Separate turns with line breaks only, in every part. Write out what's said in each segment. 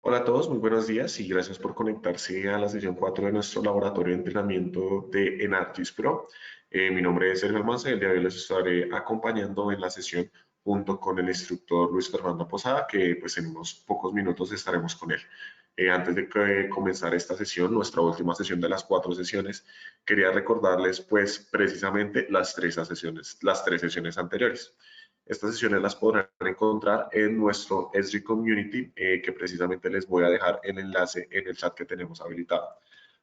Hola a todos, muy buenos días y gracias por conectarse a la sesión 4 de nuestro laboratorio de entrenamiento de Enargis Pro. Mi nombre es Sergio Almanza y el día de hoy les estaré acompañando en la sesión junto con el instructor Luis Fernando Posada, que pues en unos pocos minutos estaremos con él. Antes de comenzar esta sesión, nuestra última sesión de las 4 sesiones, quería recordarles pues precisamente las tres sesiones anteriores. Estas sesiones las podrán encontrar en nuestro Esri Community, que precisamente les voy a dejar el enlace en el chat que tenemos habilitado.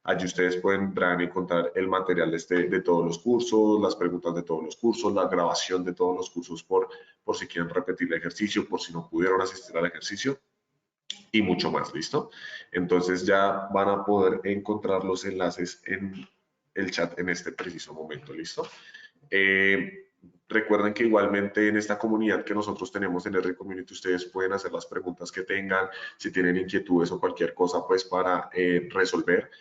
Allí ustedes podrán encontrar el material de todos los cursos, las preguntas de todos los cursos, la grabación de todos los cursos por si quieren repetir el ejercicio, por si no pudieron asistir al ejercicio y mucho más, ¿listo? Entonces ya van a poder encontrar los enlaces en el chat en este preciso momento, ¿listo? Eh, Recuerden que igualmente en esta comunidad que nosotros tenemos en el Community, ustedes pueden hacer las preguntas que tengan, si tienen inquietudes o cualquier cosa, pues para resolver.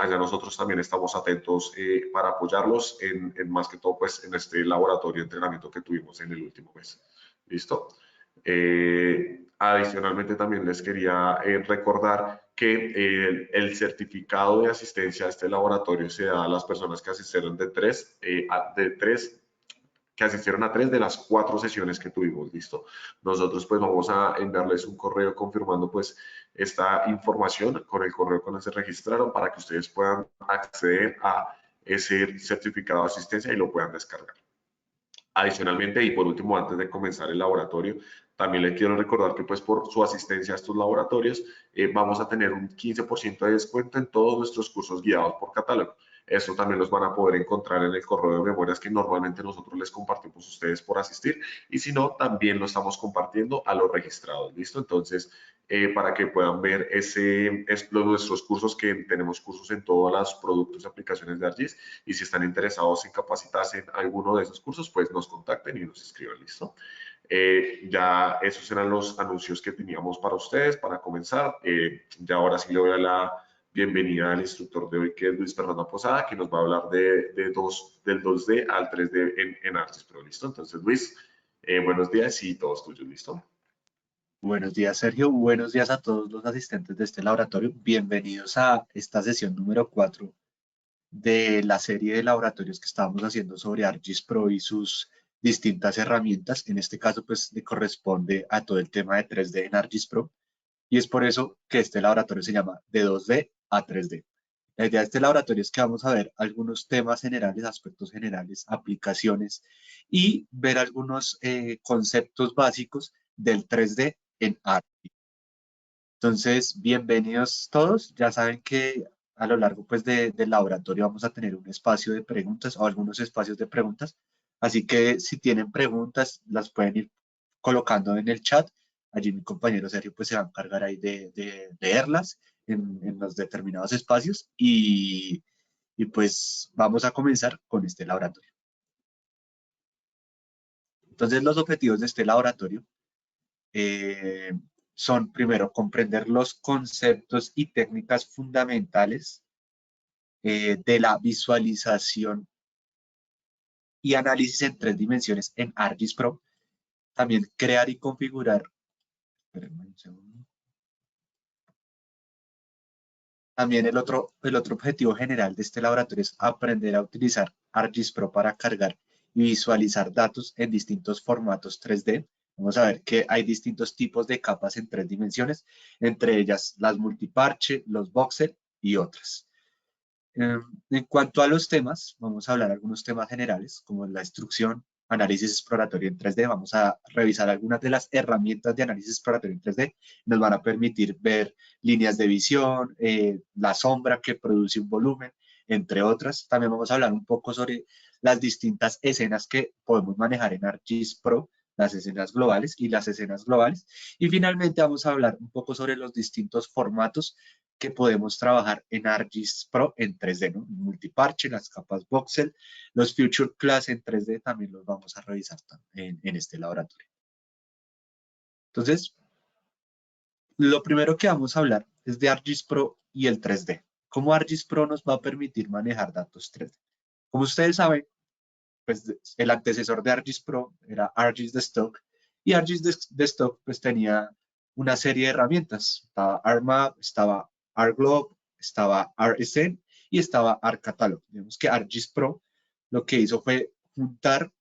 Allá nosotros también estamos atentos para apoyarlos en más que todo, pues en este laboratorio de entrenamiento que tuvimos en el último mes. ¿Listo? Adicionalmente también les quería recordar que el certificado de asistencia a este laboratorio se da a las personas que asistieron que asistieron a 3 de las 4 sesiones que tuvimos, listo. Nosotros pues vamos a enviarles un correo confirmando pues esta información con el correo con el que se registraron para que ustedes puedan acceder a ese certificado de asistencia y lo puedan descargar. Adicionalmente, y por último, antes de comenzar el laboratorio, también les quiero recordar que pues por su asistencia a estos laboratorios vamos a tener un 15% de descuento en todos nuestros cursos guiados por catálogo. Esto también los van a poder encontrar en el correo de memorias que normalmente nosotros les compartimos a ustedes por asistir y si no, también lo estamos compartiendo a los registrados, ¿listo? Entonces, para que puedan ver nuestros cursos, que tenemos cursos en todos los productos y aplicaciones de ArcGIS, y si están interesados en capacitarse en alguno de esos cursos, pues nos contacten y nos escriban, ¿listo? Ya esos eran los anuncios que teníamos para ustedes para comenzar. Ya ahora sí le voy a la bienvenida al instructor de hoy, que es Luis Fernando Posada, que nos va a hablar del 2D al 3D en ArcGIS Pro, ¿listo? Entonces, Luis, buenos días y todos tuyos, ¿listo?
Buenos días, Sergio. Buenos días a todos los asistentes de este laboratorio. Bienvenidos a esta sesión número 4 de la serie de laboratorios que estábamos haciendo sobre ArcGIS Pro y sus distintas herramientas. En este caso, pues, le corresponde a todo el tema de 3D en ArcGIS Pro. Y es por eso que este laboratorio se llama de 2D a 3D. La idea de este laboratorio es que vamos a ver algunos temas generales, aspectos generales, aplicaciones y ver algunos conceptos básicos del 3D en ArcGIS. Entonces, bienvenidos todos. Ya saben que a lo largo pues, del laboratorio vamos a tener un espacio de preguntas o algunos espacios de preguntas. Así que si tienen preguntas, las pueden ir colocando en el chat. Allí mi compañero Sergio pues, se va a encargar ahí de leerlas en los determinados espacios y pues vamos a comenzar con este laboratorio. Entonces, los objetivos de este laboratorio eh, son, primero, comprender los conceptos y técnicas fundamentales de la visualización y análisis en 3 dimensiones en ArcGIS Pro. También crear y configurar. Espérenme un segundo. También el otro objetivo general de este laboratorio es aprender a utilizar ArcGIS Pro para cargar y visualizar datos en distintos formatos 3D. Vamos a ver que hay distintos tipos de capas en 3 dimensiones, entre ellas las multiparche, los voxel y otras. En cuanto a los temas, vamos a hablar algunos temas generales, como la instrucción, análisis exploratorio en 3D. Vamos a revisar algunas de las herramientas de análisis exploratorio en 3D. Nos van a permitir ver líneas de visión, la sombra que produce un volumen, entre otras. También vamos a hablar un poco sobre las distintas escenas que podemos manejar en ArcGIS Pro, las escenas globales y las escenas globales. Y finalmente vamos a hablar un poco sobre los distintos formatos que podemos trabajar en ArcGIS Pro en 3D, ¿no? Multiparche, las capas voxel, los Future Class en 3D también los vamos a revisar en este laboratorio. Entonces, lo primero que vamos a hablar es de ArcGIS Pro y el 3D. ¿Cómo ArcGIS Pro nos va a permitir manejar datos 3D? Como ustedes saben, pues el antecesor de ArcGIS Pro era ArcGIS Desktop y ArcGIS Desktop pues tenía una serie de herramientas. Estaba ArcMap, estaba ArcGlobe, estaba ArcScene y estaba ArcCatalog. Digamos que ArcGIS Pro lo que hizo fue juntar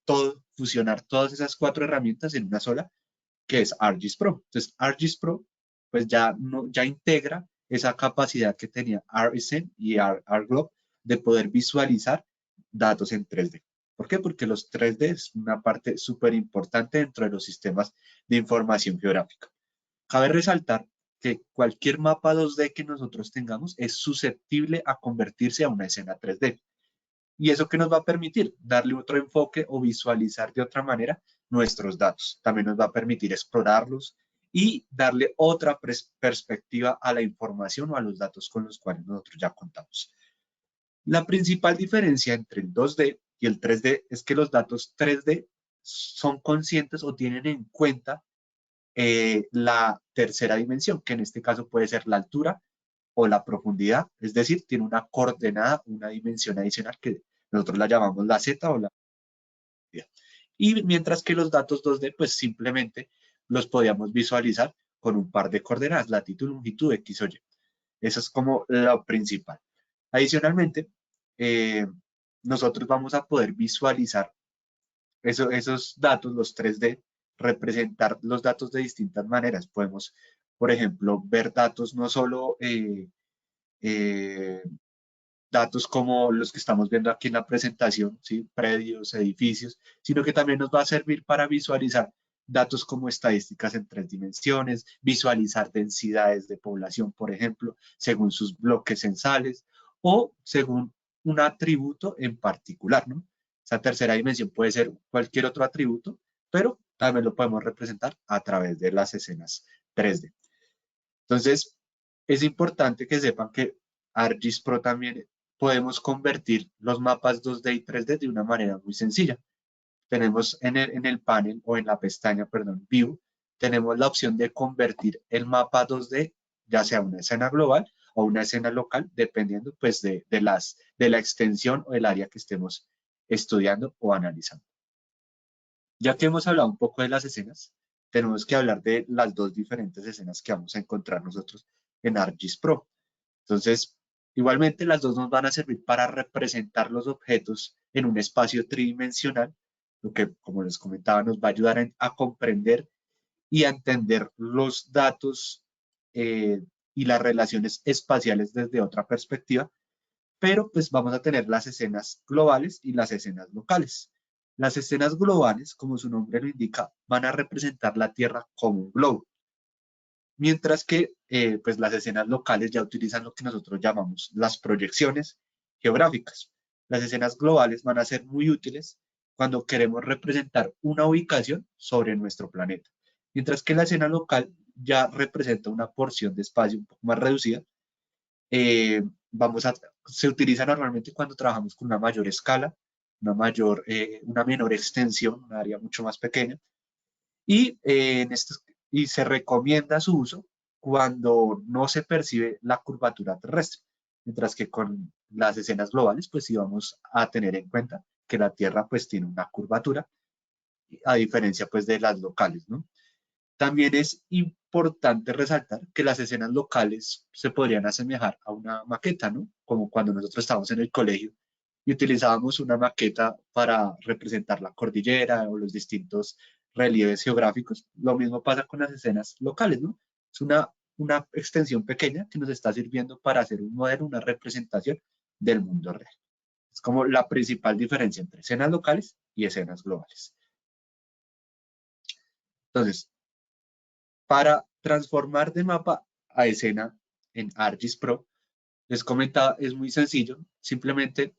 todo, fusionar todas esas 4 herramientas en una sola, que es ArcGIS Pro. Entonces, ArcGIS Pro pues ya integra esa capacidad que tenía ArcScene y ArcGlobe de poder visualizar datos en 3D. ¿Por qué? Porque los 3D es una parte súper importante dentro de los sistemas de información geográfica. Cabe resaltar que cualquier mapa 2D que nosotros tengamos es susceptible a convertirse a una escena 3D. ¿Y eso qué nos va a permitir? Darle otro enfoque o visualizar de otra manera nuestros datos. También nos va a permitir explorarlos y darle otra perspectiva a la información o a los datos con los cuales nosotros ya contamos. La principal diferencia entre el 2D y el 3D es que los datos 3D son conscientes o tienen en cuenta la tercera dimensión, que en este caso puede ser la altura o la profundidad, es decir, tiene una coordenada, una dimensión adicional que nosotros la llamamos la Z o la profundidad. Y mientras que los datos 2D, pues simplemente los podíamos visualizar con un par de coordenadas, latitud, longitud, X o Y. Eso es como lo principal. Adicionalmente, nosotros vamos a poder visualizar esos datos, los 3D, representar los datos de distintas maneras. Podemos, por ejemplo, ver datos no solo datos como los que estamos viendo aquí en la presentación, ¿sí? Predios, edificios, sino que también nos va a servir para visualizar datos como estadísticas en 3 dimensiones, visualizar densidades de población, por ejemplo, según sus bloques censales o según un atributo en particular, ¿no? Esa tercera dimensión puede ser cualquier otro atributo, pero también lo podemos representar a través de las escenas 3D. Entonces, es importante que sepan que ArcGIS Pro también podemos convertir los mapas 2D y 3D de una manera muy sencilla. Tenemos en el panel o en la pestaña, perdón, View, tenemos la opción de convertir el mapa 2D, ya sea una escena global o una escena local, dependiendo pues de la extensión o el área que estemos estudiando o analizando. Ya que hemos hablado un poco de las escenas, tenemos que hablar de las 2 diferentes escenas que vamos a encontrar nosotros en ArcGIS Pro. Entonces, igualmente las dos nos van a servir para representar los objetos en un espacio tridimensional, lo que, como les comentaba, nos va a ayudar a comprender y a entender los datos y las relaciones espaciales desde otra perspectiva, pero pues vamos a tener las escenas globales y las escenas locales. Las escenas globales, como su nombre lo indica, van a representar la Tierra como un globo, mientras que pues las escenas locales ya utilizan lo que nosotros llamamos las proyecciones geográficas. Las escenas globales van a ser muy útiles cuando queremos representar una ubicación sobre nuestro planeta, mientras que la escena local ya representa una porción de espacio un poco más reducida. eh, Se utiliza normalmente cuando trabajamos con una mayor escala, una menor extensión, un área mucho más pequeña, y, y se recomienda su uso cuando no se percibe la curvatura terrestre, mientras que con las escenas globales, pues sí vamos a tener en cuenta que la Tierra pues tiene una curvatura, a diferencia pues de las locales, ¿no? También es importante resaltar que las escenas locales se podrían asemejar a una maqueta, ¿no? Como cuando nosotros estábamos en el colegio y utilizábamos una maqueta para representar la cordillera o los distintos relieves geográficos. Lo mismo pasa con las escenas locales, ¿no? Es una extensión pequeña que nos está sirviendo para hacer un modelo, una representación del mundo real. Es como la principal diferencia entre escenas locales y escenas globales. Entonces, para transformar de mapa a escena en ArcGIS Pro, les comentaba, es muy sencillo. Simplemente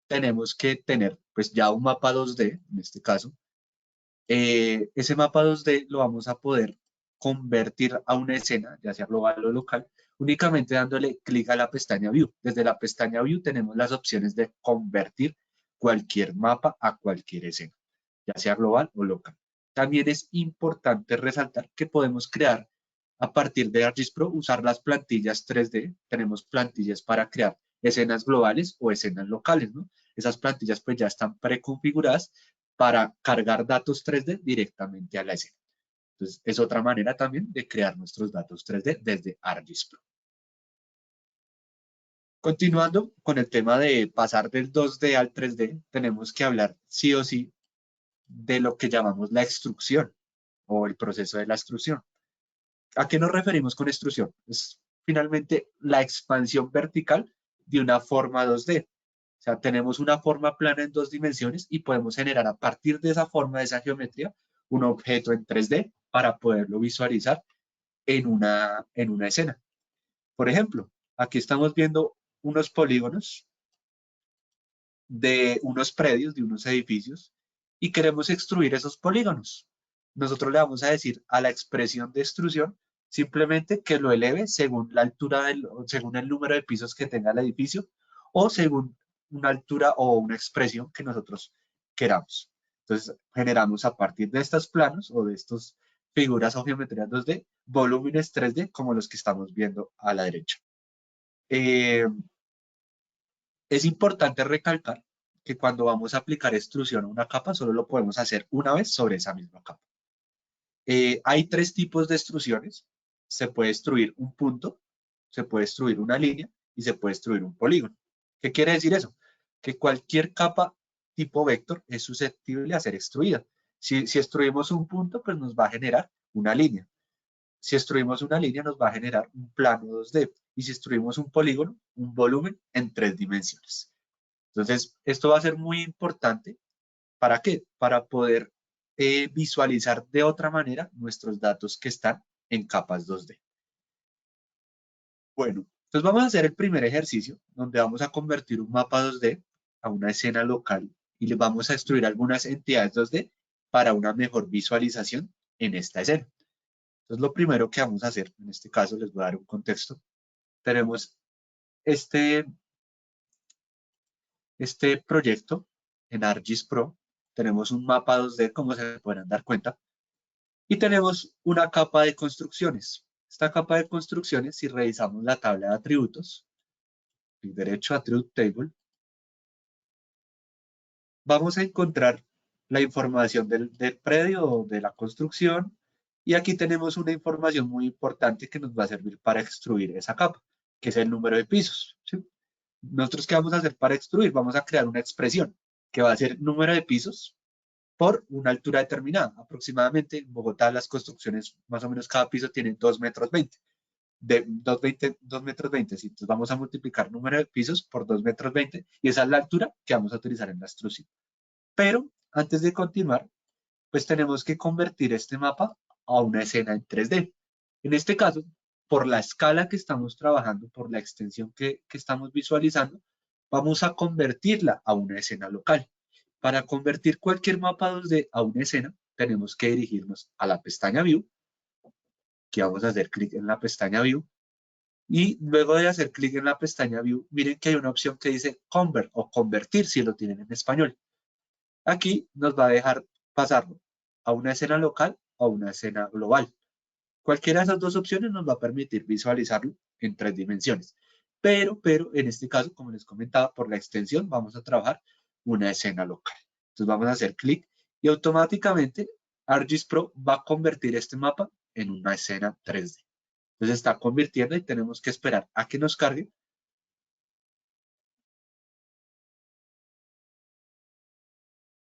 tenemos que tener pues ya un mapa 2D, en este caso. Ese mapa 2D lo vamos a poder convertir a una escena, ya sea global o local, únicamente dándole clic a la pestaña View. Desde la pestaña View tenemos las opciones de convertir cualquier mapa a cualquier escena, ya sea global o local. También es importante resaltar que podemos crear a partir de ArcGIS Pro, usar las plantillas 3D. Tenemos plantillas para crear escenas globales o escenas locales, ¿no? Esas plantillas pues ya están preconfiguradas para cargar datos 3D directamente a la escena. Entonces, es otra manera también de crear nuestros datos 3D desde ArcGIS Pro. Continuando con el tema de pasar del 2D al 3D, tenemos que hablar sí o sí de lo que llamamos la extrusión o el proceso de la extrusión. ¿A qué nos referimos con extrusión? Es finalmente la expansión vertical de una forma 2D. O sea, tenemos una forma plana en 2 dimensiones y podemos generar a partir de esa forma, de esa geometría, un objeto en 3D para poderlo visualizar en una escena. Por ejemplo, aquí estamos viendo unos polígonos de unos predios, de unos edificios, y queremos extruir esos polígonos. Nosotros le vamos a decir a la expresión de extrusión simplemente que lo eleve según la altura, según el número de pisos que tenga el edificio o según una altura o una expresión que nosotros queramos. Entonces, generamos a partir de estos planos o de estas figuras o geometrías 2D, volúmenes 3D como los que estamos viendo a la derecha. Es importante recalcar que cuando vamos a aplicar extrusión a una capa, solo lo podemos hacer una vez sobre esa misma capa. Hay 3 tipos de extrusiones. Se puede extruir un punto, se puede extruir una línea y se puede extruir un polígono. ¿Qué quiere decir eso? Que cualquier capa tipo vector es susceptible a ser extruida. Si extruimos un punto, pues nos va a generar una línea. Si extruimos una línea, nos va a generar un plano 2D. Y si extruimos un polígono, un volumen en 3 dimensiones. Entonces, esto va a ser muy importante. ¿Para qué? Para poder visualizar de otra manera nuestros datos que están en capas 2D. Bueno, entonces vamos a hacer el primer ejercicio donde vamos a convertir un mapa 2D a una escena local y le vamos a extruir algunas entidades 2D para una mejor visualización en esta escena. Entonces, lo primero que vamos a hacer, en este caso les voy a dar un contexto. Tenemos este proyecto en ArcGIS Pro. Tenemos un mapa 2D, como se podrán dar cuenta, y tenemos una capa de construcciones. Esta capa de construcciones, si revisamos la tabla de atributos, clic derecho, Attribute Table, vamos a encontrar la información del predio o de la construcción, y aquí tenemos una información muy importante que nos va a servir para extruir esa capa, que es el número de pisos, ¿sí? Nosotros, ¿qué vamos a hacer para extruir? Vamos a crear una expresión que va a ser número de pisos por una altura determinada. Aproximadamente en Bogotá las construcciones, más o menos cada piso tiene 2,20 m. De 2,20 m. Sí, entonces vamos a multiplicar número de pisos por 2,20 m y esa es la altura que vamos a utilizar en la extrusión. Pero antes de continuar, pues tenemos que convertir este mapa a una escena en 3D. En este caso, por la escala que estamos trabajando, por la extensión que estamos visualizando, vamos a convertirla a una escena local. Para convertir cualquier mapa 2D a una escena, tenemos que dirigirnos a la pestaña View. Aquí vamos a hacer clic en la pestaña View. Y luego de hacer clic en la pestaña View, miren que hay una opción que dice Convert o Convertir si lo tienen en español. Aquí nos va a dejar pasarlo a una escena local o a una escena global. Cualquiera de esas dos opciones nos va a permitir visualizarlo en 3 dimensiones. Pero en este caso, como les comentaba, por la extensión vamos a trabajar una escena local. Entonces vamos a hacer clic y automáticamente ArcGIS Pro va a convertir este mapa en una escena 3D. Entonces está convirtiendo y tenemos que esperar a que nos cargue.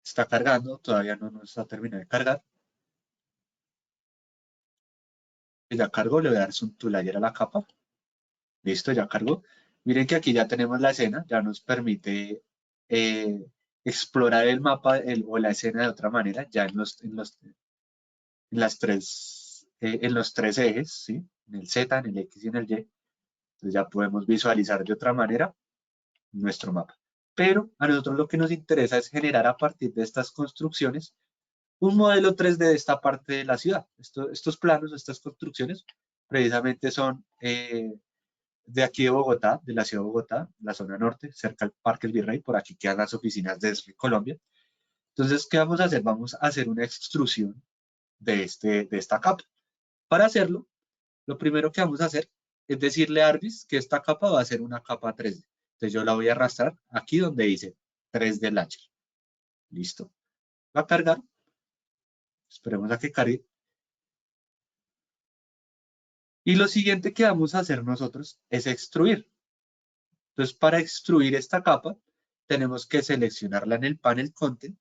Está cargando, todavía no nos ha terminado de cargar. Ya cargó, le voy a dar zoom to layer a la capa. Listo, ya cargó. Miren que aquí ya tenemos la escena, ya nos permite explorar el mapa o la escena de otra manera, ya en los tres ejes, ¿sí? En el Z, en el X y en el Y. Entonces ya podemos visualizar de otra manera nuestro mapa. Pero a nosotros lo que nos interesa es generar a partir de estas construcciones un modelo 3D de esta parte de la ciudad. Estos planos, estas construcciones, precisamente son de aquí de Bogotá, de la ciudad de Bogotá, la zona norte, cerca al Parque El Virrey. Por aquí quedan las oficinas de Colombia. Entonces, ¿qué vamos a hacer? Vamos a hacer una extrusión de esta capa. Para hacerlo, lo primero que vamos a hacer es decirle a ArcGIS que esta capa va a ser una capa 3D. Entonces yo la voy a arrastrar aquí donde dice 3D Layer. Listo. Va a cargar. Esperemos a que cargue. Y lo siguiente que vamos a hacer nosotros es extruir. Entonces, para extruir esta capa, tenemos que seleccionarla en el panel Content.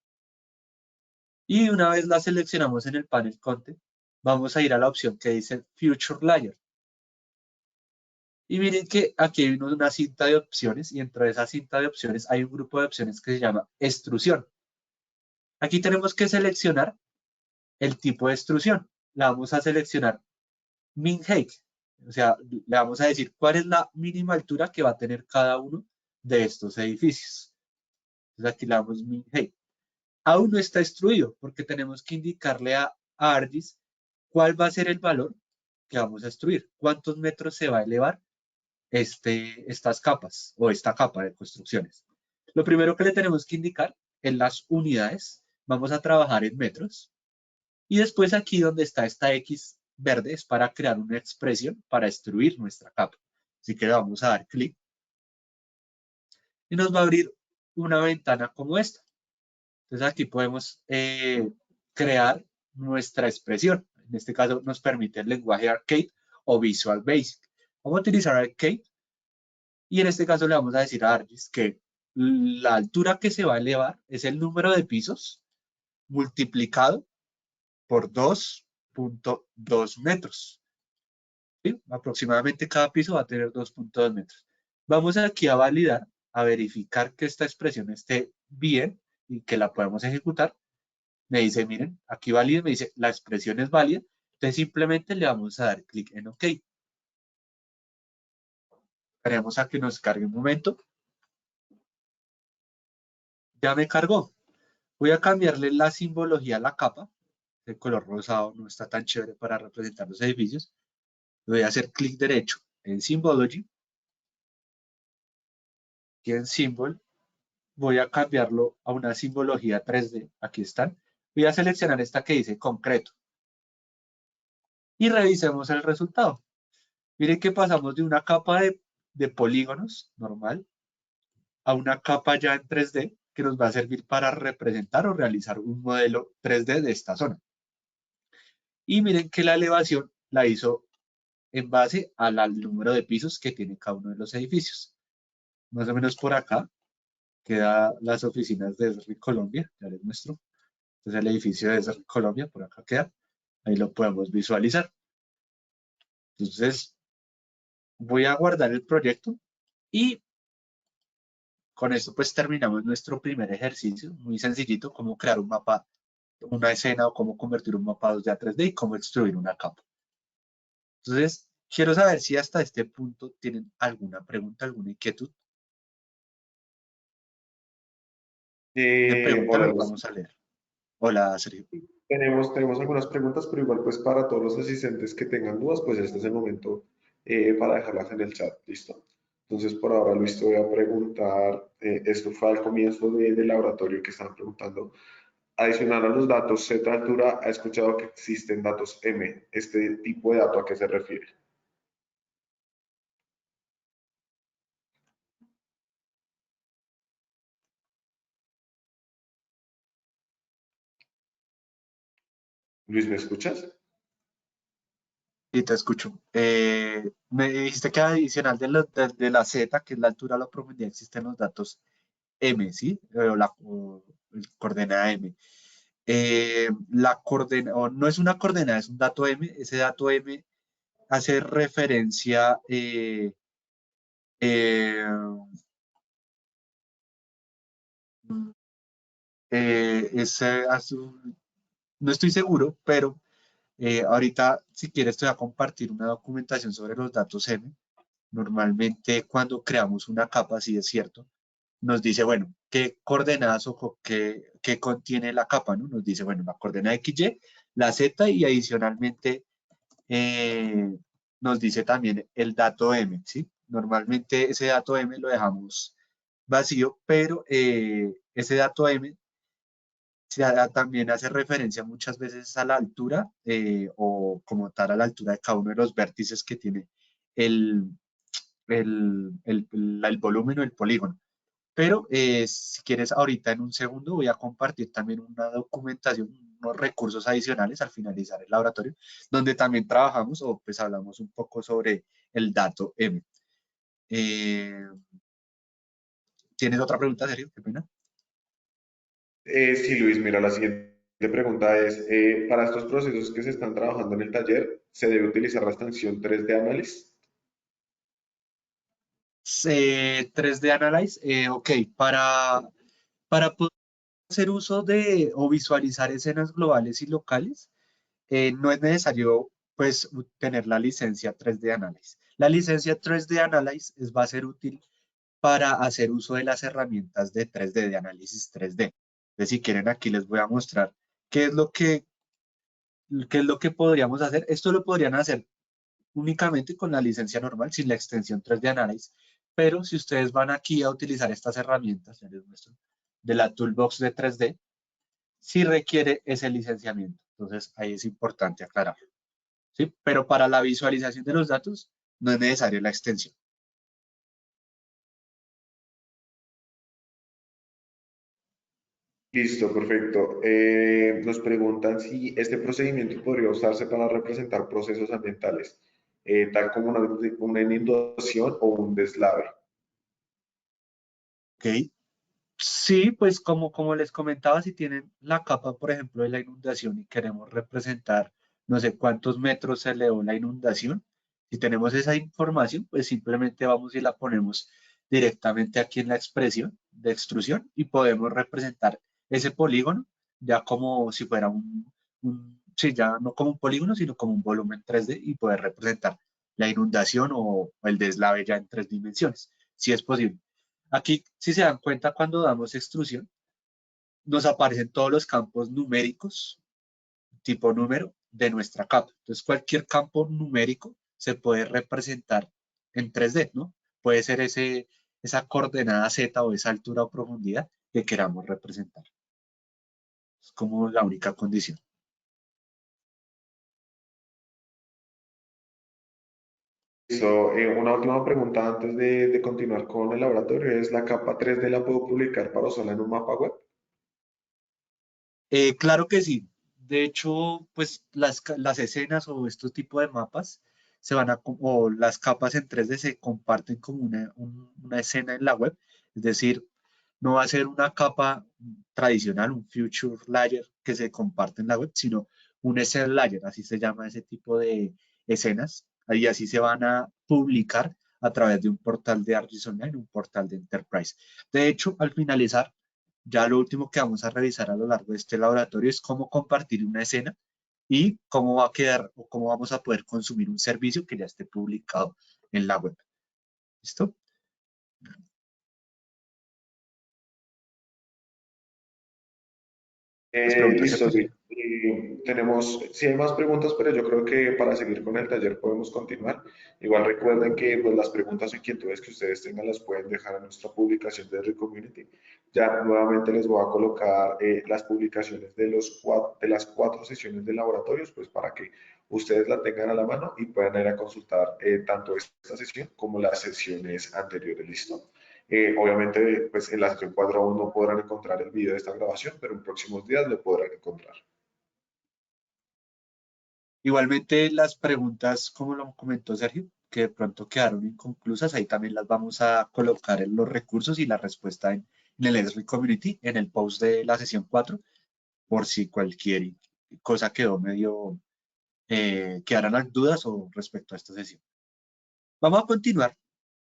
Y una vez la seleccionamos en el panel Content, vamos a ir a la opción que dice Future Layer. Y miren que aquí hay una cinta de opciones y dentro de esa cinta de opciones hay un grupo de opciones que se llama extrusión. Aquí tenemos que seleccionar el tipo de extrusión. La vamos a seleccionar Min Height. O sea, le vamos a decir cuál es la mínima altura que va a tener cada uno de estos edificios. Entonces aquí le damos Min Height. Aún no está extruido porque tenemos que indicarle a ArcGIS cuál va a ser el valor que vamos a extruir, cuántos metros se va a elevar estas capas o esta capa de construcciones. Lo primero que le tenemos que indicar en las unidades, vamos a trabajar en metros y después aquí donde está esta X verde es para crear una expresión para extruir nuestra capa. Así que le vamos a dar clic y nos va a abrir una ventana como esta. Entonces aquí podemos crear nuestra expresión. En este caso nos permite el lenguaje Arcade o Visual Basic. Vamos a utilizar Arcade y en este caso le vamos a decir a ArcGIS que la altura que se va a elevar es el número de pisos multiplicado por 2.2 metros. ¿Sí? Aproximadamente cada piso va a tener 2.2 metros. Vamos aquí a validar, a verificar que esta expresión esté bien y que la podemos ejecutar. Me dice, miren, aquí valida, me dice, la expresión es válida. Entonces simplemente le vamos a dar clic en OK. Esperemos a que nos cargue un momento. Ya me cargó. Voy a cambiarle la simbología a la capa. El color rosado no está tan chévere para representar los edificios. Voy a hacer clic derecho en Symbology. Y en Symbol voy a cambiarlo a una simbología 3D. Aquí están. Voy a seleccionar esta que dice concreto. Y revisemos el resultado. Miren que pasamos de una capa de polígonos normal a una capa ya en 3D que nos va a servir para representar o realizar un modelo 3D de esta zona. Y miren que la elevación la hizo en base al número de pisos que tiene cada uno de los edificios. Más o menos por acá quedan las oficinas de Esri Colombia, ya les muestro. Entonces el edificio de Esri Colombia, por acá queda. Ahí lo podemos visualizar. Entonces voy a guardar el proyecto y con esto pues terminamos nuestro primer ejercicio, muy sencillito, cómo crear un mapa, una escena o cómo convertir un mapa 2D a 3D y cómo extruir una capa. Entonces, quiero saber si hasta este punto tienen alguna pregunta, alguna inquietud. Tienen preguntas,
Hola,
las vamos a leer. Hola, Sergio.
tenemos algunas preguntas, pero igual pues para todos los asistentes que tengan dudas, pues este es el momento para dejarlas en el chat, ¿listo? Entonces por ahora, Luis, te voy a preguntar, esto fue al comienzo del laboratorio que estaban preguntando. Adicional a los datos Z altura, ha escuchado que existen datos M. ¿Este tipo de dato a qué se refiere? Luis, ¿me escuchas?
Sí, te escucho. Me dijiste que adicional de la Z, que es la altura o la profundidad, existen los datos M, ¿sí? O el coordenada M. La coordenada, o no es una coordenada, es un dato M. Ese dato M hace referencia, eh, no estoy seguro, pero ahorita, si quieres, te voy a compartir una documentación sobre los datos M. Normalmente, cuando creamos una capa, sí es cierto, nos dice, bueno, qué coordenadas o qué contiene la capa, ¿no? Nos dice, bueno, la coordenada XY, la Z y adicionalmente eh, nos dice también el dato M, ¿sí? Normalmente ese dato M lo dejamos vacío, pero ese dato M también hace referencia muchas veces a la altura o como tal a la altura de cada uno de los vértices que tiene el, el volumen o el polígono. Pero si quieres, ahorita en un segundo voy a compartir también una documentación, unos recursos adicionales al finalizar el laboratorio, donde también trabajamos o pues hablamos un poco sobre el dato M. ¿Tienes otra pregunta, Sergio? Qué pena.
Sí, Luis, mira, la siguiente pregunta es, para estos procesos que se están trabajando en el taller, ¿se debe utilizar la extensión 3D Analysis?
3D Analyze, ok, para poder hacer uso de o visualizar escenas globales y locales, no es necesario pues tener la licencia 3D Analyze. La licencia 3D Analyze va a ser útil para hacer uso de las herramientas de 3D, de análisis 3D. Entonces, si quieren, aquí les voy a mostrar qué es qué es lo que podríamos hacer. Esto lo podrían hacer únicamente con la licencia normal, sin la extensión 3D Analyze, pero si ustedes van aquí a utilizar estas herramientas, ya les muestro, de la Toolbox de 3D, sí requiere ese licenciamiento. Entonces, ahí es importante aclararlo. ¿Sí? Pero para la visualización de los datos no es necesaria la extensión.
Listo, perfecto. Nos preguntan si este procedimiento podría usarse para representar procesos ambientales, tal como una inundación o un deslave.
¿Ok? Sí, pues como les comentaba, si tienen la capa, por ejemplo, de la inundación y queremos representar no sé cuántos metros se elevó la inundación, si tenemos esa información, pues simplemente vamos y la ponemos directamente aquí en la expresión de extrusión y podemos representar ese polígono ya como si fuera sí, ya no como un polígono, sino como un volumen 3D y poder representar la inundación o el deslave ya en 3 dimensiones, si es posible. Aquí, si se dan cuenta, cuando damos extrusión, nos aparecen todos los campos numéricos, tipo número, de nuestra capa. Entonces, cualquier campo numérico se puede representar en 3D, ¿no? Puede ser esa coordenada Z o esa altura o profundidad que queramos representar. Es como la única condición.
Listo. Una última pregunta antes de continuar con el laboratorio es, ¿la capa 3D la puedo publicar para usarla en un mapa web?
Claro que sí. De hecho, pues las escenas o estos tipos de mapas o las capas en 3D se comparten como una escena en la web. Es decir, no va a ser una capa tradicional, un future layer que se comparte en la web, sino un SL layer, así se llama ese tipo de escenas. Y así se van a publicar a través de un portal de ArcGIS Online, un portal de Enterprise. De hecho, al finalizar, ya lo último que vamos a revisar a lo largo de este laboratorio es cómo compartir una escena y cómo va a quedar o cómo vamos a poder consumir un servicio que ya esté publicado en la web. ¿Listo? Las preguntas,
Listo,
¿cierto?
Luis. Sí hay más preguntas, pero yo creo que para seguir con el taller podemos continuar. Igual recuerden que pues, las preguntas o inquietudes que ustedes tengan las pueden dejar en nuestra publicación de Recommunity. Ya nuevamente les voy a colocar las publicaciones de las 4 sesiones de laboratorios, pues para que ustedes la tengan a la mano y puedan ir a consultar tanto esta sesión como las sesiones anteriores. ¿Listo? Obviamente, pues en la sesión 4 aún no podrán encontrar el video de esta grabación, pero en próximos días lo podrán encontrar.
Igualmente las preguntas, como lo comentó Sergio, que de pronto quedaron inconclusas, ahí también las vamos a colocar en los recursos y la respuesta en el Esri Community, en el post de la sesión 4, por si cualquier cosa quedó medio, quedaran las dudas o respecto a esta sesión. Vamos a continuar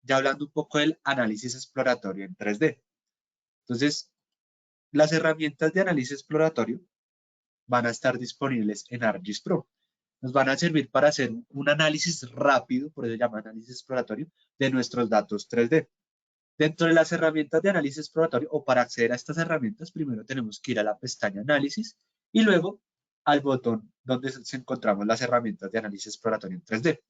ya hablando un poco del análisis exploratorio en 3D. Entonces, las herramientas de análisis exploratorio van a estar disponibles en ArcGIS Pro. Nos van a servir para hacer un análisis rápido, por eso se llama análisis exploratorio, de nuestros datos 3D. Dentro de las herramientas de análisis exploratorio o para acceder a estas herramientas, primero tenemos que ir a la pestaña análisis y luego al botón donde se encontramos las herramientas de análisis exploratorio en 3D.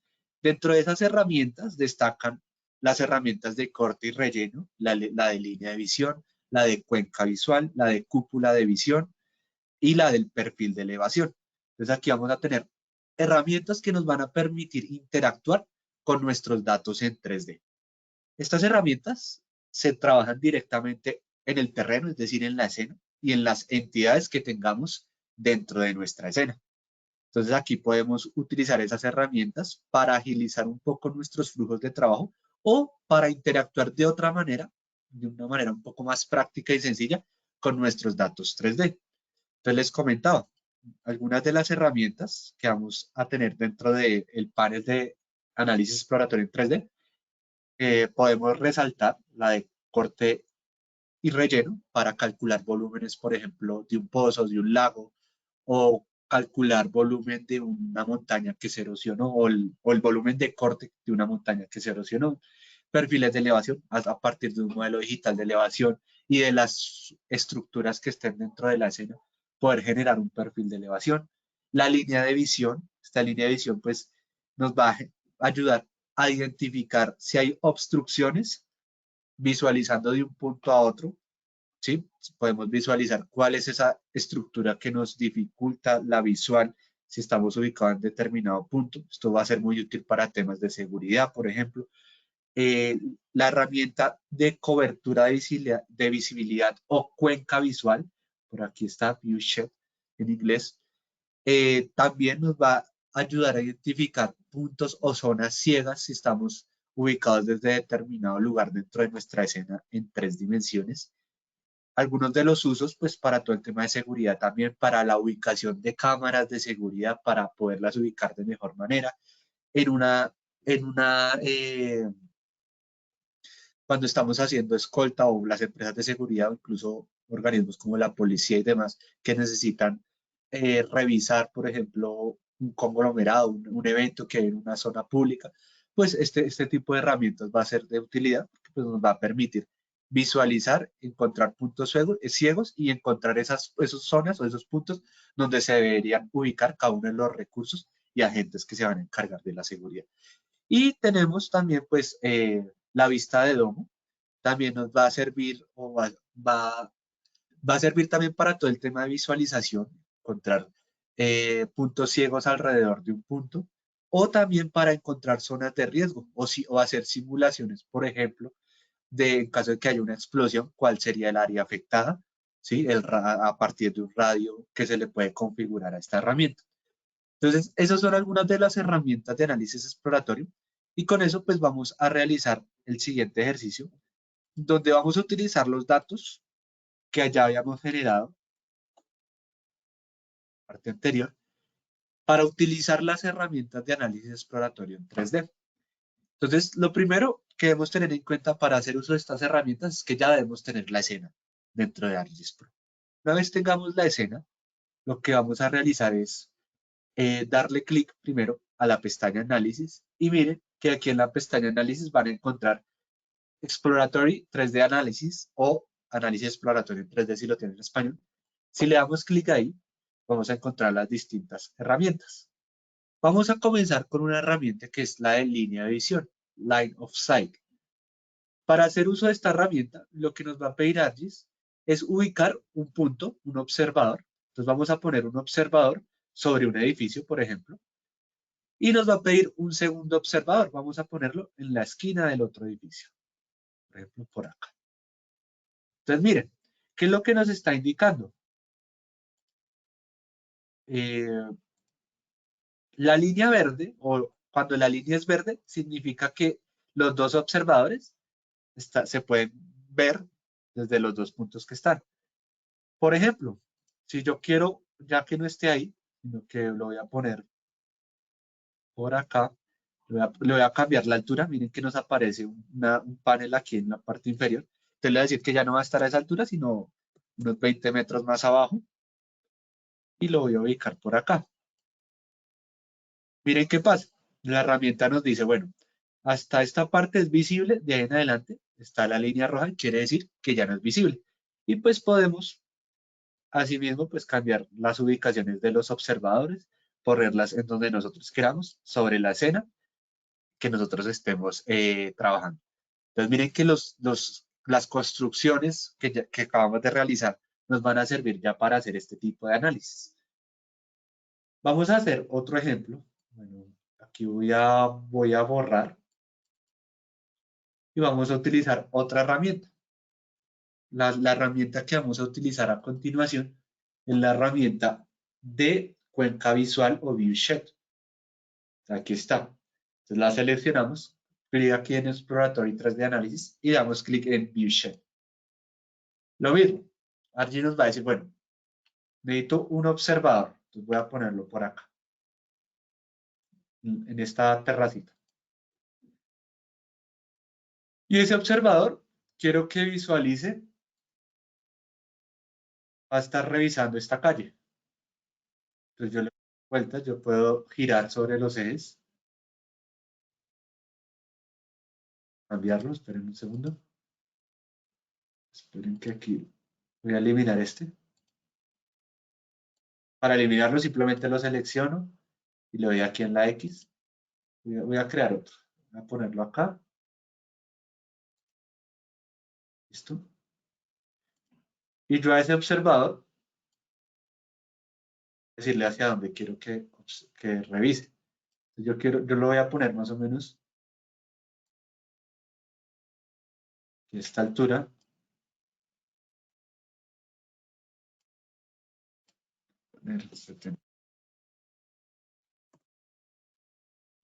Dentro de esas herramientas destacan las herramientas de corte y relleno, la de línea de visión, la de cuenca visual, la de cúpula de visión y la del perfil de elevación. Entonces aquí vamos a tener herramientas que nos van a permitir interactuar con nuestros datos en 3D. Estas herramientas se trabajan directamente en el terreno, es decir, en la escena y en las entidades que tengamos dentro de nuestra escena. Entonces aquí podemos utilizar esas herramientas para agilizar un poco nuestros flujos de trabajo o para interactuar de otra manera, de una manera un poco más práctica y sencilla con nuestros datos 3D. Entonces les comentaba algunas de las herramientas que vamos a tener dentro del panel de análisis exploratorio en 3D. Podemos resaltar la de corte y relleno para calcular volúmenes, por ejemplo, de un pozo, de un lago, o calcular volumen de una montaña que se erosionó, o el volumen de corte de una montaña que se erosionó. Perfiles de elevación a partir de un modelo digital de elevación y de las estructuras que estén dentro de la escena, poder generar un perfil de elevación. La línea de visión, esta línea de visión pues nos va a ayudar a identificar si hay obstrucciones visualizando de un punto a otro, ¿sí? Podemos visualizar cuál es esa estructura que nos dificulta la visual si estamos ubicados en determinado punto. Esto va a ser muy útil para temas de seguridad, por ejemplo. La herramienta de cobertura de visibilidad o cuenca visual, por aquí está ViewShed en inglés, también nos va a ayudar a identificar puntos o zonas ciegas si estamos ubicados desde determinado lugar dentro de nuestra escena en 3 dimensiones. Algunos de los usos, pues para todo el tema de seguridad, también para la ubicación de cámaras de seguridad, para poderlas ubicar de mejor manera. En una cuando estamos haciendo escolta o las empresas de seguridad o incluso organismos como la policía y demás que necesitan revisar, por ejemplo, un conglomerado, un evento que hay en una zona pública, pues este tipo de herramientas va a ser de utilidad porque pues, nos va a permitir visualizar, encontrar puntos ciegos y encontrar esas zonas o esos puntos donde se deberían ubicar cada uno de los recursos y agentes que se van a encargar de la seguridad. Y tenemos también pues la vista de domo, también nos va a servir o va a servir también para todo el tema de visualización, encontrar puntos ciegos alrededor de un punto, o también para encontrar zonas de riesgo o hacer simulaciones, por ejemplo, en caso de que haya una explosión, cuál sería el área afectada, ¿sí? A partir de un radio que se le puede configurar a esta herramienta. Entonces, esas son algunas de las herramientas de análisis exploratorio y con eso pues vamos a realizar el siguiente ejercicio donde vamos a utilizar los datos que ya habíamos generado, parte anterior, para utilizar las herramientas de análisis exploratorio en 3D. Entonces, lo primero que debemos tener en cuenta para hacer uso de estas herramientas es que ya debemos tener la escena dentro de ArcGIS Pro. Una vez tengamos la escena, lo que vamos a realizar es darle clic primero a la pestaña Análisis y miren que aquí en la pestaña Análisis van a encontrar Exploratory 3D Análisis o Análisis Exploratorio en 3D si lo tienen en español. Si le damos clic ahí, vamos a encontrar las distintas herramientas. Vamos a comenzar con una herramienta que es la de línea de visión, Line of Sight. Para hacer uso de esta herramienta, lo que nos va a pedir ArcGIS es ubicar un punto, un observador. Entonces vamos a poner un observador sobre un edificio, por ejemplo, y nos va a pedir un segundo observador. Vamos a ponerlo en la esquina del otro edificio, por ejemplo, por acá. Entonces, miren, ¿qué es lo que nos está indicando? La línea verde, o cuando la línea es verde, significa que los dos observadores se pueden ver desde los dos puntos que están. Por ejemplo, si yo quiero, ya que no esté ahí, sino que lo voy a poner por acá, le voy a cambiar la altura. Miren que nos aparece un panel aquí en la parte inferior. Entonces le voy a decir que ya no va a estar a esa altura, sino unos 20 metros más abajo. Y lo voy a ubicar por acá. Miren qué pasa. La herramienta nos dice, bueno, hasta esta parte es visible, de ahí en adelante está la línea roja, quiere decir que ya no es visible. Y pues podemos, asimismo, pues cambiar las ubicaciones de los observadores, ponerlas en donde nosotros queramos, sobre la escena que nosotros estemos trabajando. Entonces miren que las construcciones que acabamos de realizar nos van a servir ya para hacer este tipo de análisis. Vamos a hacer otro ejemplo. Bueno, aquí voy a borrar y vamos a utilizar otra herramienta. La herramienta que vamos a utilizar a continuación es la herramienta de cuenca visual o viewshed. Aquí está. Entonces la seleccionamos, clic aquí en Exploratory 3D Análisis y damos clic en viewshed. Lo mismo, allí nos va a decir, bueno, necesito un observador. Entonces voy a ponerlo por acá, en esta terracita. Y ese observador quiero que visualice, va a estar revisando esta calle. Entonces yo le doy vuelta, yo puedo girar sobre los ejes, cambiarlo, esperen un segundo. Esperen que aquí voy a eliminar este. Para eliminarlo simplemente lo selecciono y le doy aquí en la X. Voy a crear otro. Voy a ponerlo acá. Listo. Y yo a ese observador decirle hacia dónde quiero que revise. Yo lo voy a poner más o menos a esta altura. Poner 70.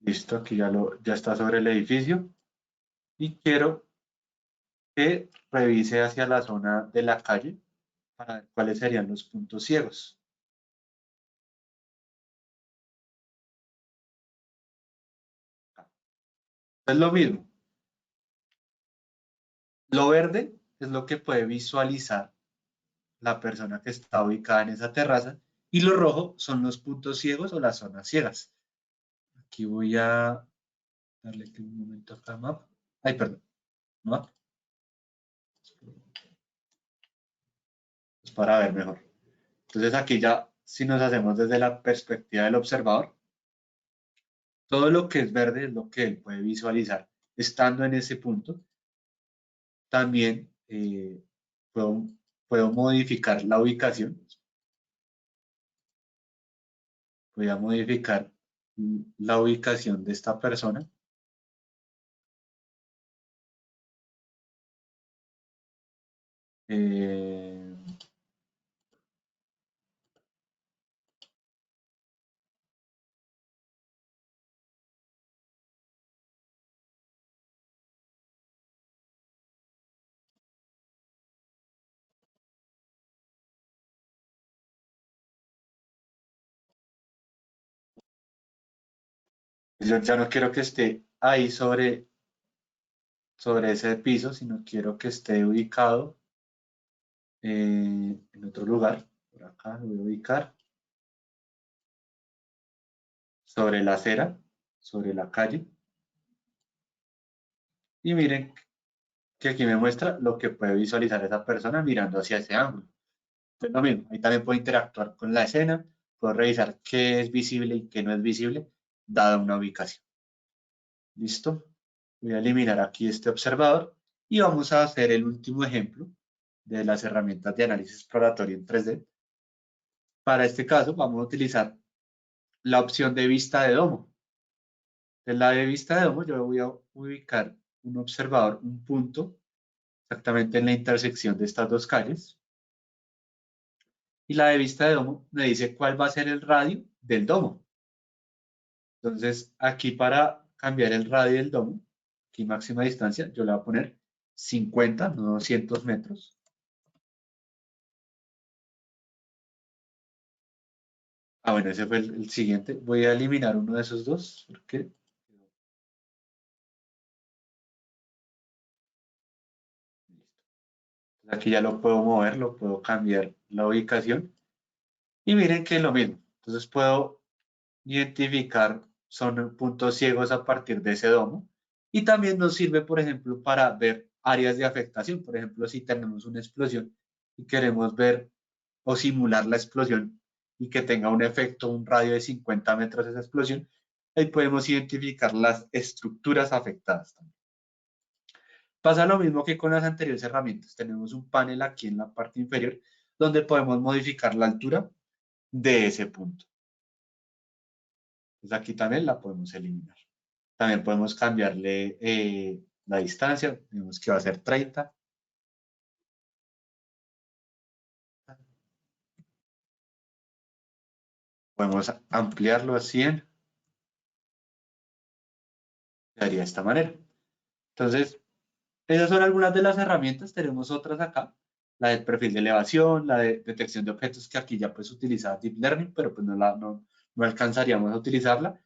Listo, aquí ya está sobre el edificio. Y quiero que revise hacia la zona de la calle para ver cuáles serían los puntos ciegos. Es lo mismo. Lo verde es lo que puede visualizar la persona que está ubicada en esa terraza y lo rojo son los puntos ciegos o las zonas ciegas. Aquí voy a darle un momento acá a Map. Ay, perdón. Map. Pues para ver mejor. Entonces aquí ya, si nos hacemos desde la perspectiva del observador, todo lo que es verde es lo que él puede visualizar estando en ese punto. También puedo modificar la ubicación. Voy a modificar la ubicación de esta persona. Yo ya no quiero que esté ahí sobre ese piso, sino quiero que esté ubicado en otro lugar. Por acá lo voy a ubicar. Sobre la acera, sobre la calle. Y miren que aquí me muestra lo que puede visualizar esa persona mirando hacia ese ángulo. Entonces lo mismo, ahí también puedo interactuar con la escena, puedo revisar qué es visible y qué no es visible, dada una ubicación. ¿Listo? Voy a eliminar aquí este observador y vamos a hacer el último ejemplo de las herramientas de análisis exploratorio en 3D. Para este caso vamos a utilizar la opción de vista de domo. En la de vista de domo yo voy a ubicar un observador, un punto, exactamente en la intersección de estas dos calles. Y la de vista de domo me dice cuál va a ser el radio del domo. Entonces aquí para cambiar el radio del domo, aquí máxima distancia, yo le voy a poner 50, no 200 metros. Ah, bueno, ese fue el siguiente. Voy a eliminar uno de esos dos. Porque aquí ya lo puedo mover, lo puedo cambiar la ubicación. Y miren que es lo mismo. Entonces puedo identificar son puntos ciegos a partir de ese domo. Y también nos sirve, por ejemplo, para ver áreas de afectación. Por ejemplo, si tenemos una explosión y queremos ver o simular la explosión y que tenga un efecto, un radio de 50 metros esa explosión, ahí podemos identificar las estructuras afectadas también. Pasa lo mismo que con las anteriores herramientas. Tenemos un panel aquí en la parte inferior donde podemos modificar la altura de ese punto. Entonces aquí también la podemos eliminar. También podemos cambiarle la distancia. Digamos que va a ser 30. Podemos ampliarlo a 100. Quedaría de esta manera. Entonces, esas son algunas de las herramientas. Tenemos otras acá. La del perfil de elevación, la de detección de objetos, que aquí ya pues utiliza Deep Learning, pero pues no alcanzaríamos a utilizarla.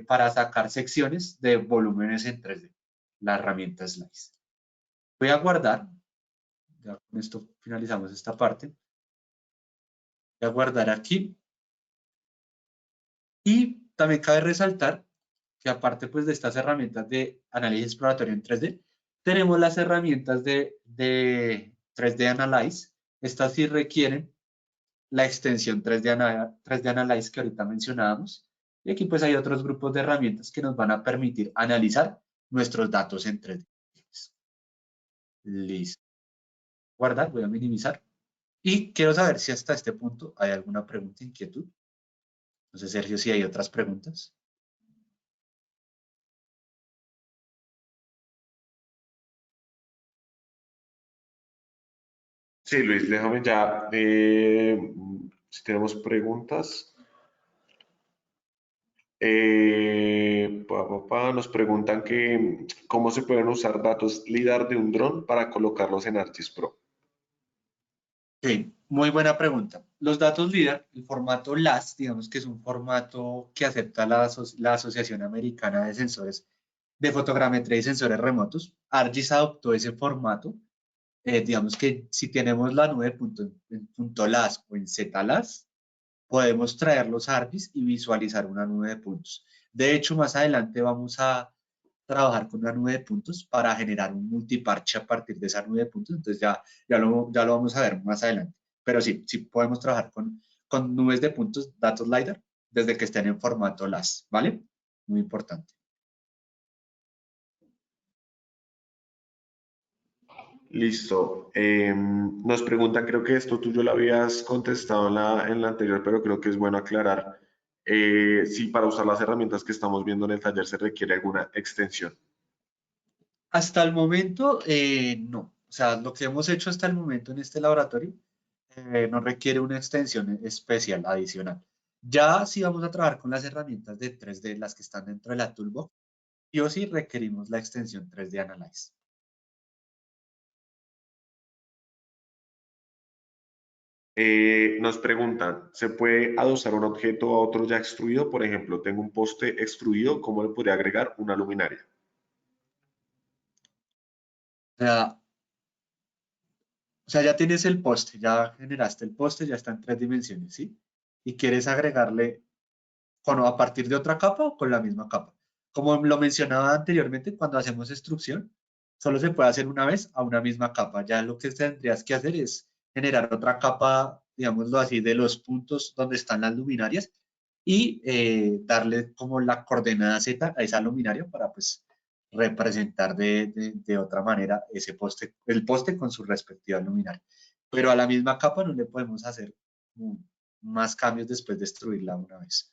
Para sacar secciones de volúmenes en 3D, la herramienta Slice. Voy a guardar, ya con esto finalizamos esta parte. Voy a guardar aquí. Y también cabe resaltar que aparte pues de estas herramientas de análisis exploratorio en 3D, tenemos las herramientas de 3D Analyze. Estas sí requieren la extensión 3D Analyze que ahorita mencionábamos. Y aquí pues hay otros grupos de herramientas que nos van a permitir analizar nuestros datos en 3D. Listo. Guardar, voy a minimizar. Y quiero saber si hasta este punto hay alguna pregunta, inquietud. No sé, Sergio, si hay otras preguntas.
Sí, Luis, déjame ya, si tenemos preguntas. Nos preguntan que cómo se pueden usar datos LIDAR de un dron para colocarlos en ArcGIS Pro.
Sí, muy buena pregunta. Los datos LIDAR, el formato LAS, digamos que es un formato que acepta la Asociación Americana de Sensores de Fotogrametría y Sensores Remotos. ArcGIS adoptó ese formato. Digamos que si tenemos la nube en punto LAS o en ZLAS, podemos traer los ARGIS y visualizar una nube de puntos. De hecho, más adelante vamos a trabajar con una nube de puntos para generar un multiparche a partir de esa nube de puntos. Entonces ya lo vamos a ver más adelante. Pero sí, sí podemos trabajar con nubes de puntos, datos LiDAR, desde que estén en formato LAS, ¿vale? Muy importante.
Listo. Nos preguntan, creo que esto tú yo lo habías contestado en la anterior, pero creo que es bueno aclarar si para usar las herramientas que estamos viendo en el taller se requiere alguna extensión.
Hasta el momento, no. O sea, lo que hemos hecho hasta el momento en este laboratorio no requiere una extensión especial adicional. Ya si vamos a trabajar con las herramientas de 3D, las que están dentro de la toolbox, sí o sí requerimos la extensión 3D Analyze.
Nos preguntan, ¿se puede adosar un objeto a otro ya extruido? Por ejemplo, tengo un poste extruido, ¿cómo le podría agregar una luminaria?
O sea, ya tienes el poste, ya generaste el poste, ya está en 3 dimensiones, ¿sí? Y quieres agregarle a partir de otra capa o con la misma capa. Como lo mencionaba anteriormente, cuando hacemos extrusión, solo se puede hacer una vez a una misma capa. Ya lo que tendrías que hacer es generar otra capa, digámoslo así, de los puntos donde están las luminarias y darle como la coordenada Z a esa luminaria para pues representar de otra manera ese poste, el poste con su respectiva luminaria. Pero a la misma capa no le podemos hacer más cambios después de destruirla una vez.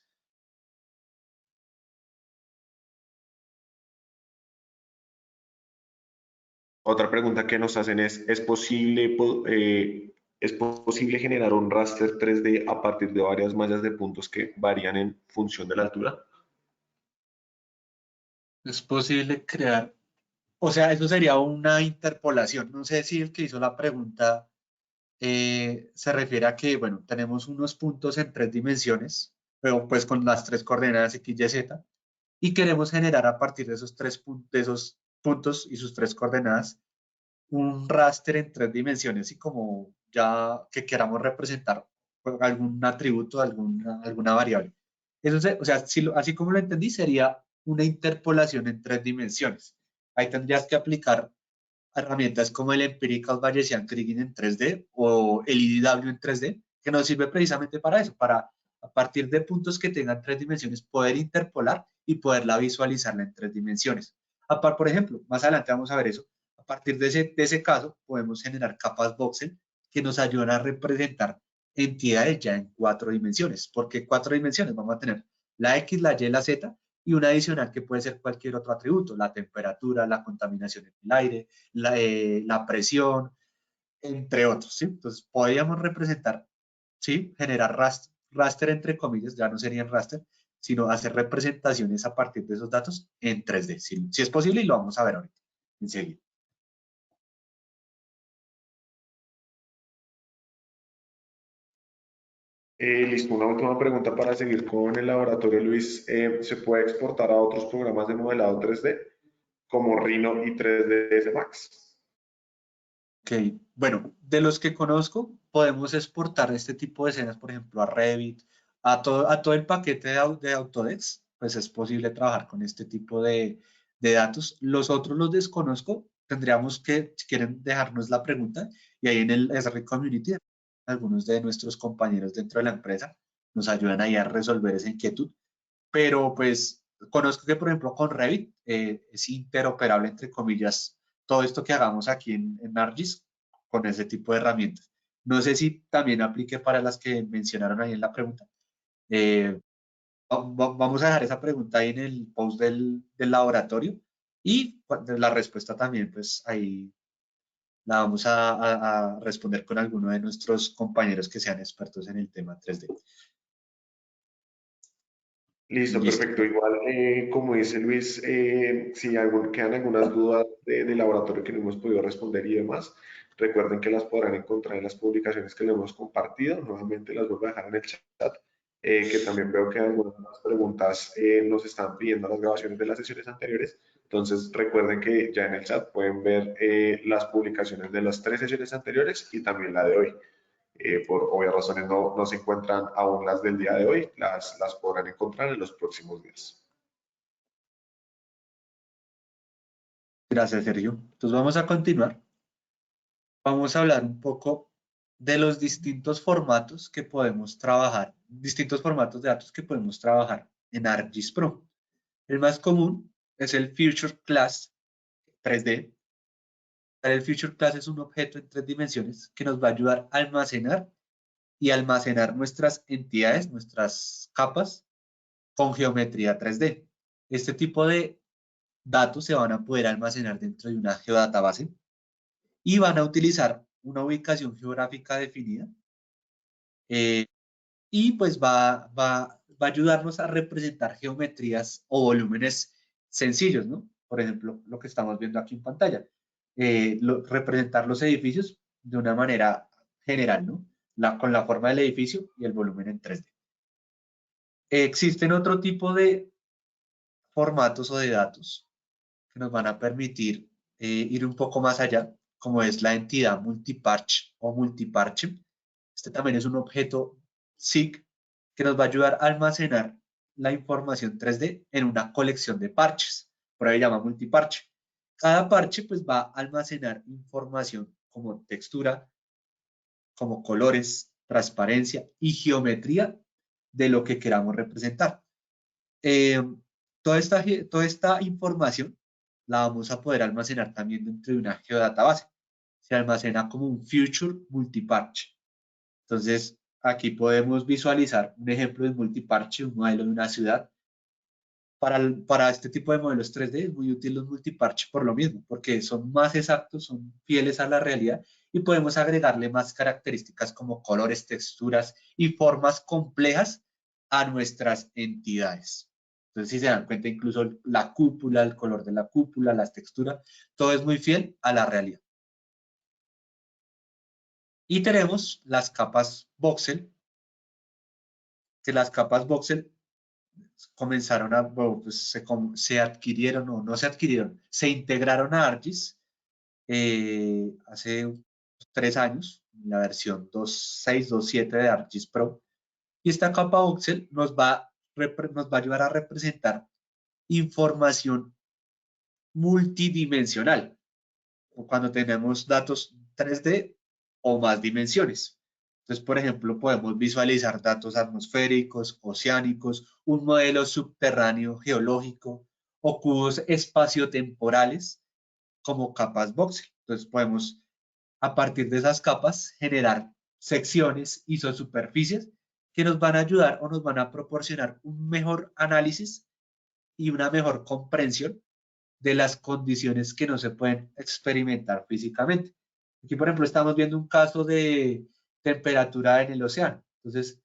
Otra pregunta que nos hacen ¿es posible generar un raster 3D a partir de varias mallas de puntos que varían en función de la altura?
Es posible crear, o sea, eso sería una interpolación. No sé si el que hizo la pregunta se refiere a que, bueno, tenemos unos puntos en 3 dimensiones, pero pues con las 3 coordenadas X, Y, Z, y queremos generar a partir de de esos puntos y sus 3 coordenadas un raster en 3 dimensiones y como ya que queramos representar algún atributo, alguna variable. O sea, así como lo entendí, sería una interpolación en 3 dimensiones. Ahí tendrías que aplicar herramientas como el Empirical Bayesian Kriging en 3D o el IDW en 3D, que nos sirve precisamente para eso, para a partir de puntos que tengan 3 dimensiones, poder interpolar y poderla visualizarla en 3 dimensiones. Por ejemplo, más adelante vamos a ver eso. A partir de ese caso, podemos generar capas voxel que nos ayudan a representar entidades ya en 4 dimensiones. Porque 4 dimensiones vamos a tener la X, la Y, la Z y una adicional que puede ser cualquier otro atributo, la temperatura, la contaminación en el aire, la presión, entre otros. ¿sí? Entonces, podríamos representar ¿sí? Generar raster entre comillas, ya no serían raster, sino hacer representaciones a partir de esos datos en 3D, si es posible, y lo vamos a ver ahorita, enseguida.
Listo, una última pregunta para seguir con el laboratorio, Luis. ¿Se puede exportar a otros programas de modelado 3D como Rhino y 3ds Max?
Ok, bueno, de los que conozco, podemos exportar este tipo de escenas, por ejemplo, a Revit, a todo el paquete de Autodesk, pues es posible trabajar con este tipo de datos. Los otros los desconozco, tendríamos que, si quieren, dejarnos la pregunta y ahí en el SR Community, algunos de nuestros compañeros dentro de la empresa nos ayudan ahí a resolver esa inquietud, pero pues conozco que, por ejemplo, con Revit es interoperable, entre comillas, todo esto que hagamos aquí en ArcGIS con ese tipo de herramientas. No sé si también aplique para las que mencionaron ahí en la pregunta. Eh, Vamos a dejar esa pregunta ahí en el post del laboratorio y la respuesta también, pues ahí la vamos a responder con alguno de nuestros compañeros que sean expertos en el tema 3D.
Listo,
Listo.
perfecto. Igual, como dice Luis, si quedan algunas dudas de laboratorio que no hemos podido responder y demás, recuerden que las podrán encontrar en las publicaciones que le hemos compartido. Nuevamente las vuelvo a dejar en el chat, que también veo que algunas de las preguntas nos están pidiendo las grabaciones de las sesiones anteriores. Entonces, recuerden que ya en el chat pueden ver las publicaciones de las 3 sesiones anteriores y también la de hoy. Por obvias razones no se encuentran aún las del día de hoy, las podrán encontrar en los próximos días.
Gracias, Sergio. Entonces vamos a continuar. Vamos a hablar un poco de los distintos formatos que podemos trabajar, distintos formatos de datos que podemos trabajar en ArcGIS Pro. El más común es el Feature Class 3D. El Feature Class es un objeto en 3 dimensiones que nos va a ayudar a almacenar y almacenar nuestras entidades, nuestras capas, con geometría 3D. Este tipo de datos se van a poder almacenar dentro de una geodatabase y van a utilizar una ubicación geográfica definida, eh, y pues va a ayudarnos a representar geometrías o volúmenes sencillos, ¿no? Por ejemplo, lo que estamos viendo aquí en pantalla. Representar los edificios de una manera general, ¿no? Con la forma del edificio y el volumen en 3D. Existen otro tipo de formatos o de datos que nos van a permitir ir un poco más allá, como es la entidad multiparch o multiparche. Este también es un objeto SIG que nos va a ayudar a almacenar la información 3D en una colección de parches. Por ahí se llama multiparche. Cada parche pues va a almacenar información como textura, como colores, transparencia y geometría de lo que queramos representar. Eh, toda esta información la vamos a poder almacenar también dentro de una geodatabase. Se almacena como un Future Multiparche. Entonces, aquí podemos visualizar un ejemplo de multiparche, un modelo de una ciudad. Para este tipo de modelos 3D es muy útil los multiparche por lo mismo, porque son más exactos, son fieles a la realidad y podemos agregarle más características como colores, texturas y formas complejas a nuestras entidades. Entonces, si se dan cuenta, incluso la cúpula, el color de la cúpula, las texturas, todo es muy fiel a la realidad. Y tenemos las capas voxel, que las capas voxel comenzaron a, bueno, pues se adquirieron o no se adquirieron, se integraron a ArcGIS hace 3 años, la versión 2.6, 2.7 de ArcGIS Pro. Y esta capa voxel nos va a ayudar a representar información multidimensional, cuando tenemos datos 3D o más dimensiones. Entonces, por ejemplo, podemos visualizar datos atmosféricos, oceánicos, un modelo subterráneo geológico o cubos espaciotemporales como capas voxel. Entonces, podemos, a partir de esas capas, generar secciones, isosuperficies que nos van a ayudar o nos van a proporcionar un mejor análisis y una mejor comprensión de las condiciones que no se pueden experimentar físicamente. Aquí, por ejemplo, estamos viendo un caso de temperatura en el océano. Entonces,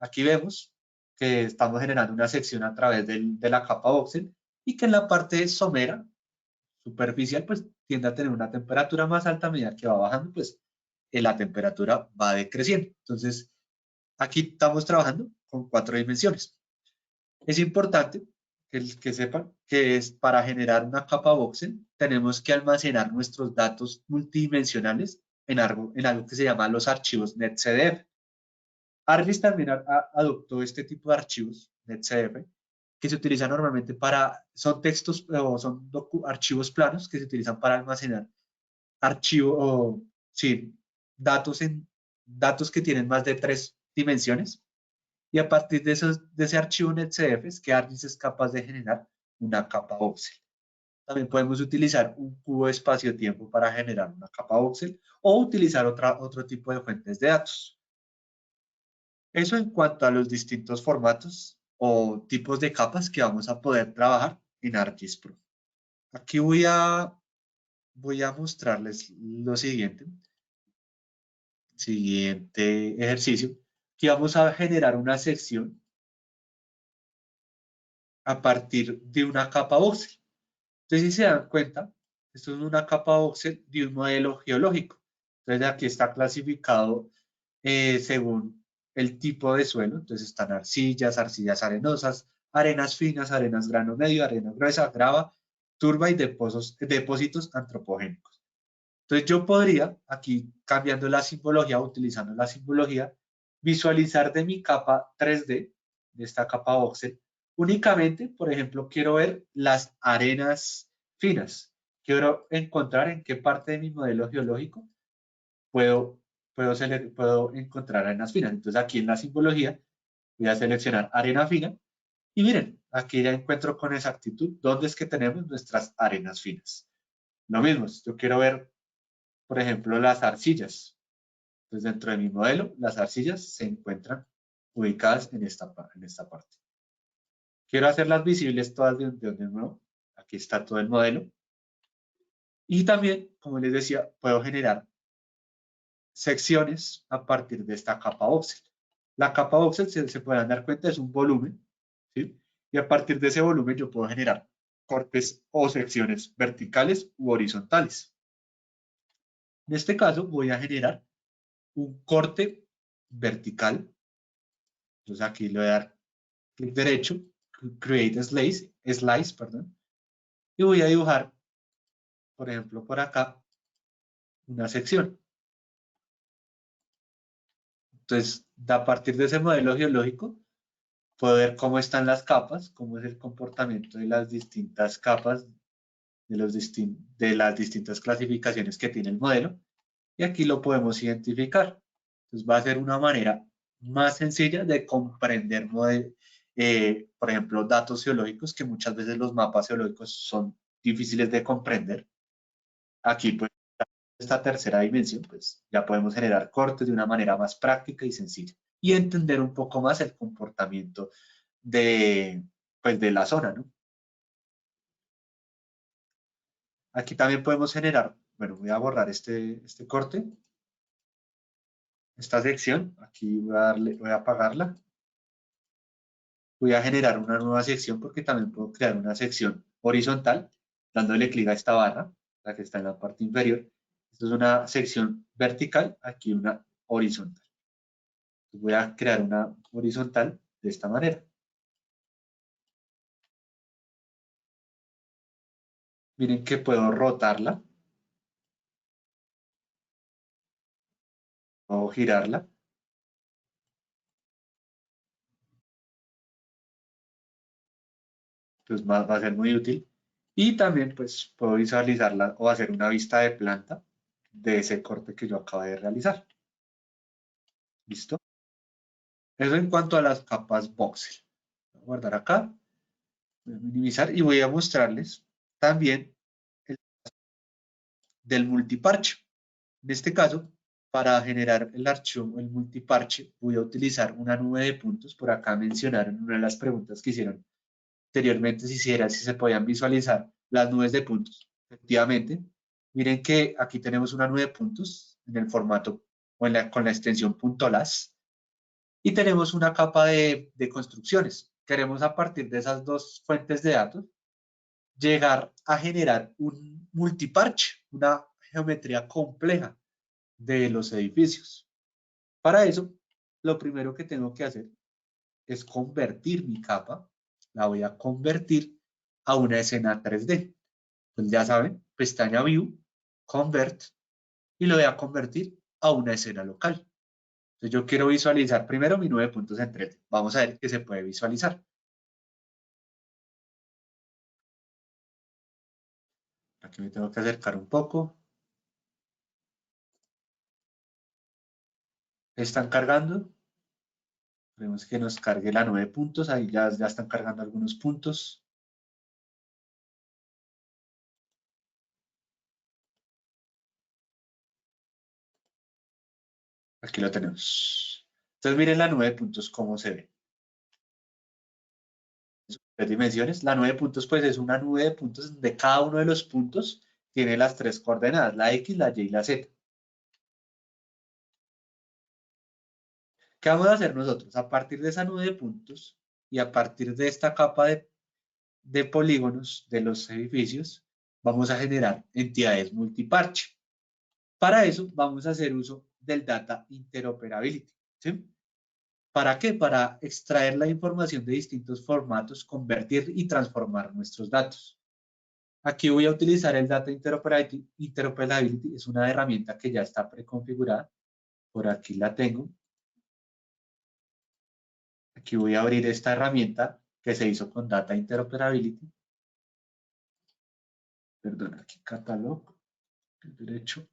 aquí vemos que estamos generando una sección a través de la capa voxel y que en la parte somera, superficial, pues tiende a tener una temperatura más alta a medida que va bajando, pues la temperatura va decreciendo. Entonces, aquí estamos trabajando con 4 dimensiones. Es importante que sepan que es para generar una capa voxel, tenemos que almacenar nuestros datos multidimensionales en algo que se llama los archivos NetCDF. ArcGIS también adoptó este tipo de archivos NetCDF que se utilizan normalmente son textos o son archivos planos que se utilizan para almacenar sí, datos que tienen más de 3 dimensiones. Y a partir de ese archivo NetCDF es que ArcGIS es capaz de generar una capa voxel. También podemos utilizar un cubo de espacio-tiempo para generar una capa voxel o utilizar otro tipo de fuentes de datos. Eso en cuanto a los distintos formatos o tipos de capas que vamos a poder trabajar en ArcGIS Pro. Aquí voy a mostrarles lo siguiente. Siguiente ejercicio. Aquí vamos a generar una sección a partir de una capa voxel. Entonces, si se dan cuenta, esto es una capa voxel de un modelo geológico. Entonces, aquí está clasificado según el tipo de suelo. Entonces, están arcillas arenosas, arenas finas, arenas grano medio, arena gruesa, grava, turba y depósitos antropogénicos. Entonces, yo podría, aquí cambiando la simbología, utilizando la simbología, visualizar de mi capa 3D, de esta capa voxel, únicamente, por ejemplo, quiero ver las arenas finas. Quiero encontrar en qué parte de mi modelo geológico puedo, puedo encontrar arenas finas. Entonces, aquí en la simbología voy a seleccionar arena fina y miren, aquí ya encuentro con exactitud dónde es que tenemos nuestras arenas finas. Lo mismo, si yo quiero ver, por ejemplo, las arcillas. Entonces, dentro de mi modelo, las arcillas se encuentran ubicadas en esta parte. Quiero hacerlas visibles todas de nuevo. Aquí está todo el modelo. Y también, como les decía, puedo generar secciones a partir de esta capa voxel. La capa voxel, se pueden dar cuenta, es un volumen, ¿sí? Y a partir de ese volumen yo puedo generar cortes o secciones verticales u horizontales. En este caso voy a generar un corte vertical. Entonces aquí le voy a dar clic derecho, Create Slice, perdón, y voy a dibujar, por ejemplo, por acá, una sección. Entonces, a partir de ese modelo geológico, puedo ver cómo están las capas, cómo es el comportamiento de las distintas capas, de las distintas clasificaciones que tiene el modelo, y aquí lo podemos identificar. Entonces, va a ser una manera más sencilla de comprender, por ejemplo, datos geológicos, que muchas veces los mapas geológicos son difíciles de comprender. Aquí, pues, esta tercera dimensión, pues, ya podemos generar cortes de una manera más práctica y sencilla y entender un poco más el comportamiento pues, de la zona, ¿no? Aquí también podemos generar, bueno, voy a borrar este corte, esta sección, aquí voy a apagarla. Voy a generar una nueva sección porque también puedo crear una sección horizontal dándole clic a esta barra, la que está en la parte inferior. Esto es una sección vertical, aquí una horizontal. Voy a crear una horizontal de esta manera. Miren que puedo rotarla o girarla. Entonces va a ser muy útil. Y también pues puedo visualizarla o hacer una vista de planta de ese corte que yo acabo de realizar. ¿Listo? Eso en cuanto a las capas voxel. Voy a guardar acá, voy a minimizar y voy a mostrarles también el del multiparche. En este caso, para generar el archivo, el multiparche, voy a utilizar una nube de puntos. Por acá mencionaron una de las preguntas que hicieron anteriormente, si se podían visualizar las nubes de puntos. Efectivamente, miren que aquí tenemos una nube de puntos en el formato con la extensión .las Y tenemos una capa de construcciones. Queremos a partir de esas dos fuentes de datos llegar a generar un multiparche, una geometría compleja de los edificios. Para eso, lo primero que tengo que hacer es convertir mi capa, la voy a convertir a una escena 3D. Pues ya saben, pestaña View, Convert, y lo voy a convertir a una escena local. Entonces yo quiero visualizar primero mi 9 puntos en 3D. Vamos a ver qué se puede visualizar. Aquí me tengo que acercar un poco. Están cargando. Vemos que nos cargue la 9 puntos. Ahí ya están cargando algunos puntos. Aquí lo tenemos. Entonces miren la 9 puntos cómo se ve. Tres dimensiones. La 9 puntos pues es una nube de puntos donde cada uno de los puntos tiene las tres coordenadas, la X, la Y y la Z. ¿Qué vamos a hacer nosotros? A partir de esa nube de puntos y a partir de esta capa de polígonos de los edificios, vamos a generar entidades multiparche. Para eso vamos a hacer uso del Data Interoperability. ¿Sí? ¿Para qué? Para extraer la información de distintos formatos, convertir y transformar nuestros datos. Aquí voy a utilizar el Data Interoperability. Interoperability es una herramienta que ya está preconfigurada. Por aquí la tengo. Aquí voy a abrir esta herramienta que se hizo con Data Interoperability. Perdón, aquí catálogo, derecho.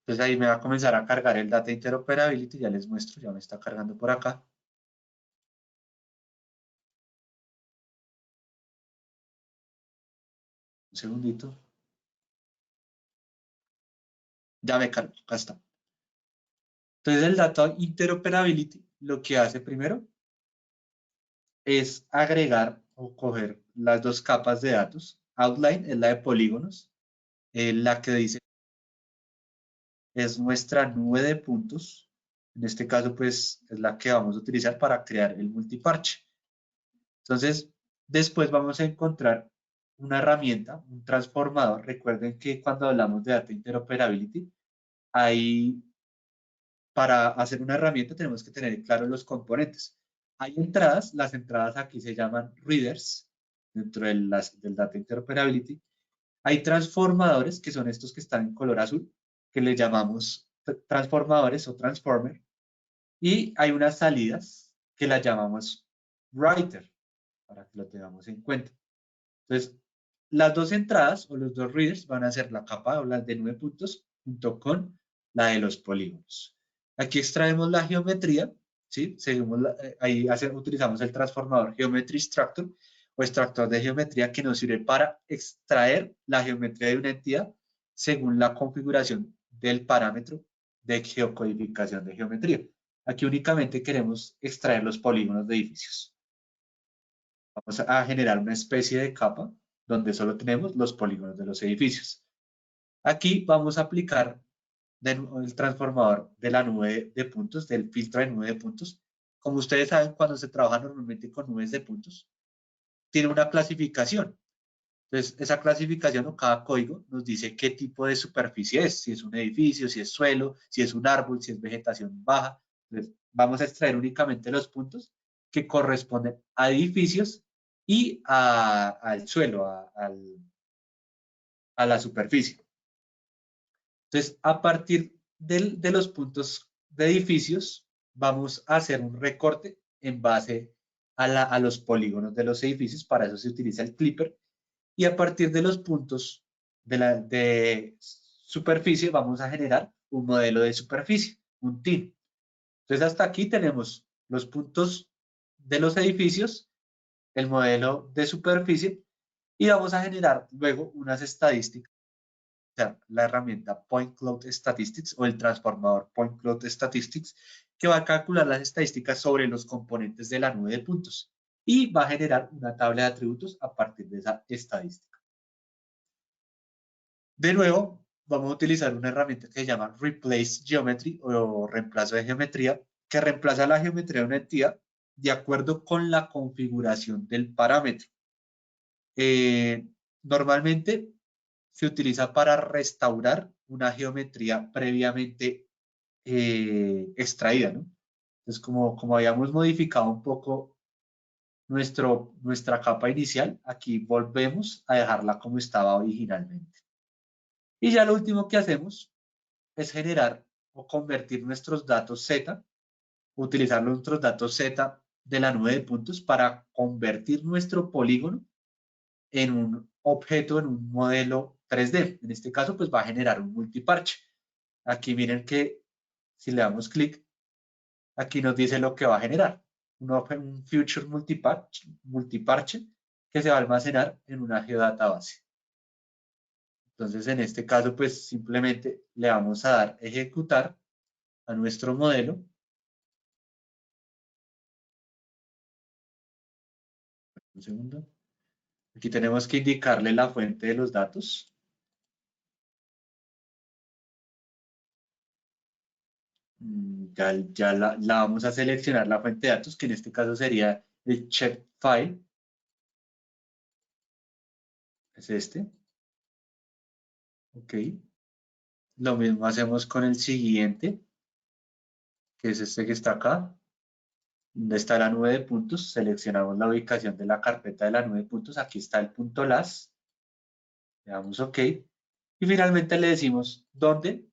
Entonces ahí me va a comenzar a cargar el Data Interoperability. Ya les muestro, ya me está cargando por acá. Un segundito. Ya me cargo, acá está. Entonces el Data Interoperability lo que hace primero es agregar o coger las dos capas de datos. Outline es la de polígonos, la que dice es nuestra nube de puntos. En este caso, pues, es la que vamos a utilizar para crear el multiparche. Entonces, después vamos a encontrar una herramienta, un transformador. Recuerden que cuando hablamos de Data Interoperability, hay, para hacer una herramienta tenemos que tener claros los componentes. Hay entradas, las entradas aquí se llaman readers dentro del Data Interoperability. Hay transformadores, que son estos que están en color azul, que le llamamos transformadores o transformer. Y hay unas salidas que las llamamos writer, para que lo tengamos en cuenta. Entonces, las dos entradas o los dos readers van a ser la capa o las de 9 puntos junto con la de los polígonos. Aquí extraemos la geometría, ¿sí? Seguimos ahí utilizamos el transformador Geometry Extractor o extractor de geometría que nos sirve para extraer la geometría de una entidad según la configuración del parámetro de geocodificación de geometría. Aquí únicamente queremos extraer los polígonos de edificios. Vamos a generar una especie de capa donde solo tenemos los polígonos de los edificios. Aquí vamos a aplicar el transformador de la nube de puntos, del filtro de nube de puntos. Como ustedes saben, cuando se trabaja normalmente con nubes de puntos, tiene una clasificación. Entonces, esa clasificación o cada código nos dice qué tipo de superficie es, si es un edificio, si es suelo, si es un árbol, si es vegetación baja. Entonces, vamos a extraer únicamente los puntos que corresponden a edificios y al suelo, a la superficie. Entonces, a partir de los puntos de edificios, vamos a hacer un recorte en base a los polígonos de los edificios. Para eso se utiliza el clipper. Y a partir de los puntos de superficie, vamos a generar un modelo de superficie, un TIN. Entonces, hasta aquí tenemos los puntos de los edificios, el modelo de superficie, y vamos a generar luego unas estadísticas, o sea, la herramienta Point Cloud Statistics o el transformador Point Cloud Statistics, que va a calcular las estadísticas sobre los componentes de la nube de puntos y va a generar una tabla de atributos a partir de esa estadística. De nuevo, vamos a utilizar una herramienta que se llama Replace Geometry o reemplazo de geometría, que reemplaza la geometría de una entidad de acuerdo con la configuración del parámetro. Normalmente se utiliza para restaurar una geometría previamente extraída, ¿no? Entonces, como habíamos modificado un poco nuestra capa inicial, aquí volvemos a dejarla como estaba originalmente. Y ya lo último que hacemos es generar o convertir nuestros datos Z, utilizar nuestros datos Z de la nube de puntos para convertir nuestro polígono en un objeto, en un modelo 3D. En este caso, pues va a generar un multiparche. Aquí miren que si le damos clic, aquí nos dice lo que va a generar. Un future multiparche que se va a almacenar en una geodatabase. Entonces, en este caso, pues simplemente le vamos a dar ejecutar a nuestro modelo. Un segundo. Aquí tenemos que indicarle la fuente de los datos. Ya la vamos a seleccionar la fuente de datos, que en este caso sería el check file. Es este. Ok. Lo mismo hacemos con el siguiente, que es este que está acá. Donde está la nube de puntos, seleccionamos la ubicación de la carpeta de la nube de puntos. Aquí está el punto las. Le damos OK. Y finalmente le decimos dónde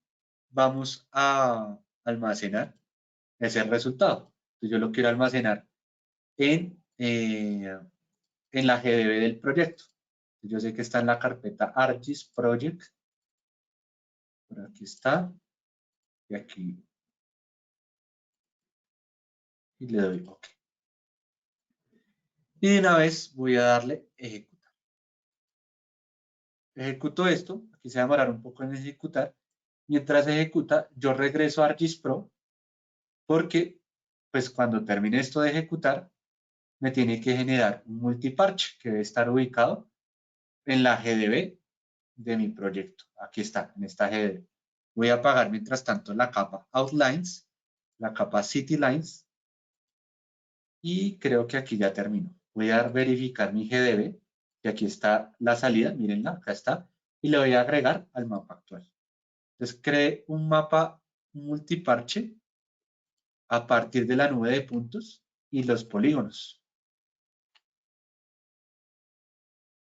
vamos a almacenar ese resultado. Entonces yo lo quiero almacenar en la GDB del proyecto. Yo sé que está en la carpeta ArcGIS Project. Por aquí está. Y aquí. Y le doy OK. Y de una vez voy a darle ejecutar. Ejecuto esto. Aquí se va a demorar un poco en ejecutar. Mientras ejecuta, yo regreso a ArcGIS Pro porque pues cuando termine esto de ejecutar, me tiene que generar un multiparche que debe estar ubicado en la GDB de mi proyecto. Aquí está, en esta GDB. Voy a apagar mientras tanto la capa Outlines, la capa City Lines y creo que aquí ya terminó. Voy a verificar mi GDB y aquí está la salida, mírenla, acá está, y le voy a agregar al mapa actual. Entonces creé un mapa multiparche a partir de la nube de puntos y los polígonos.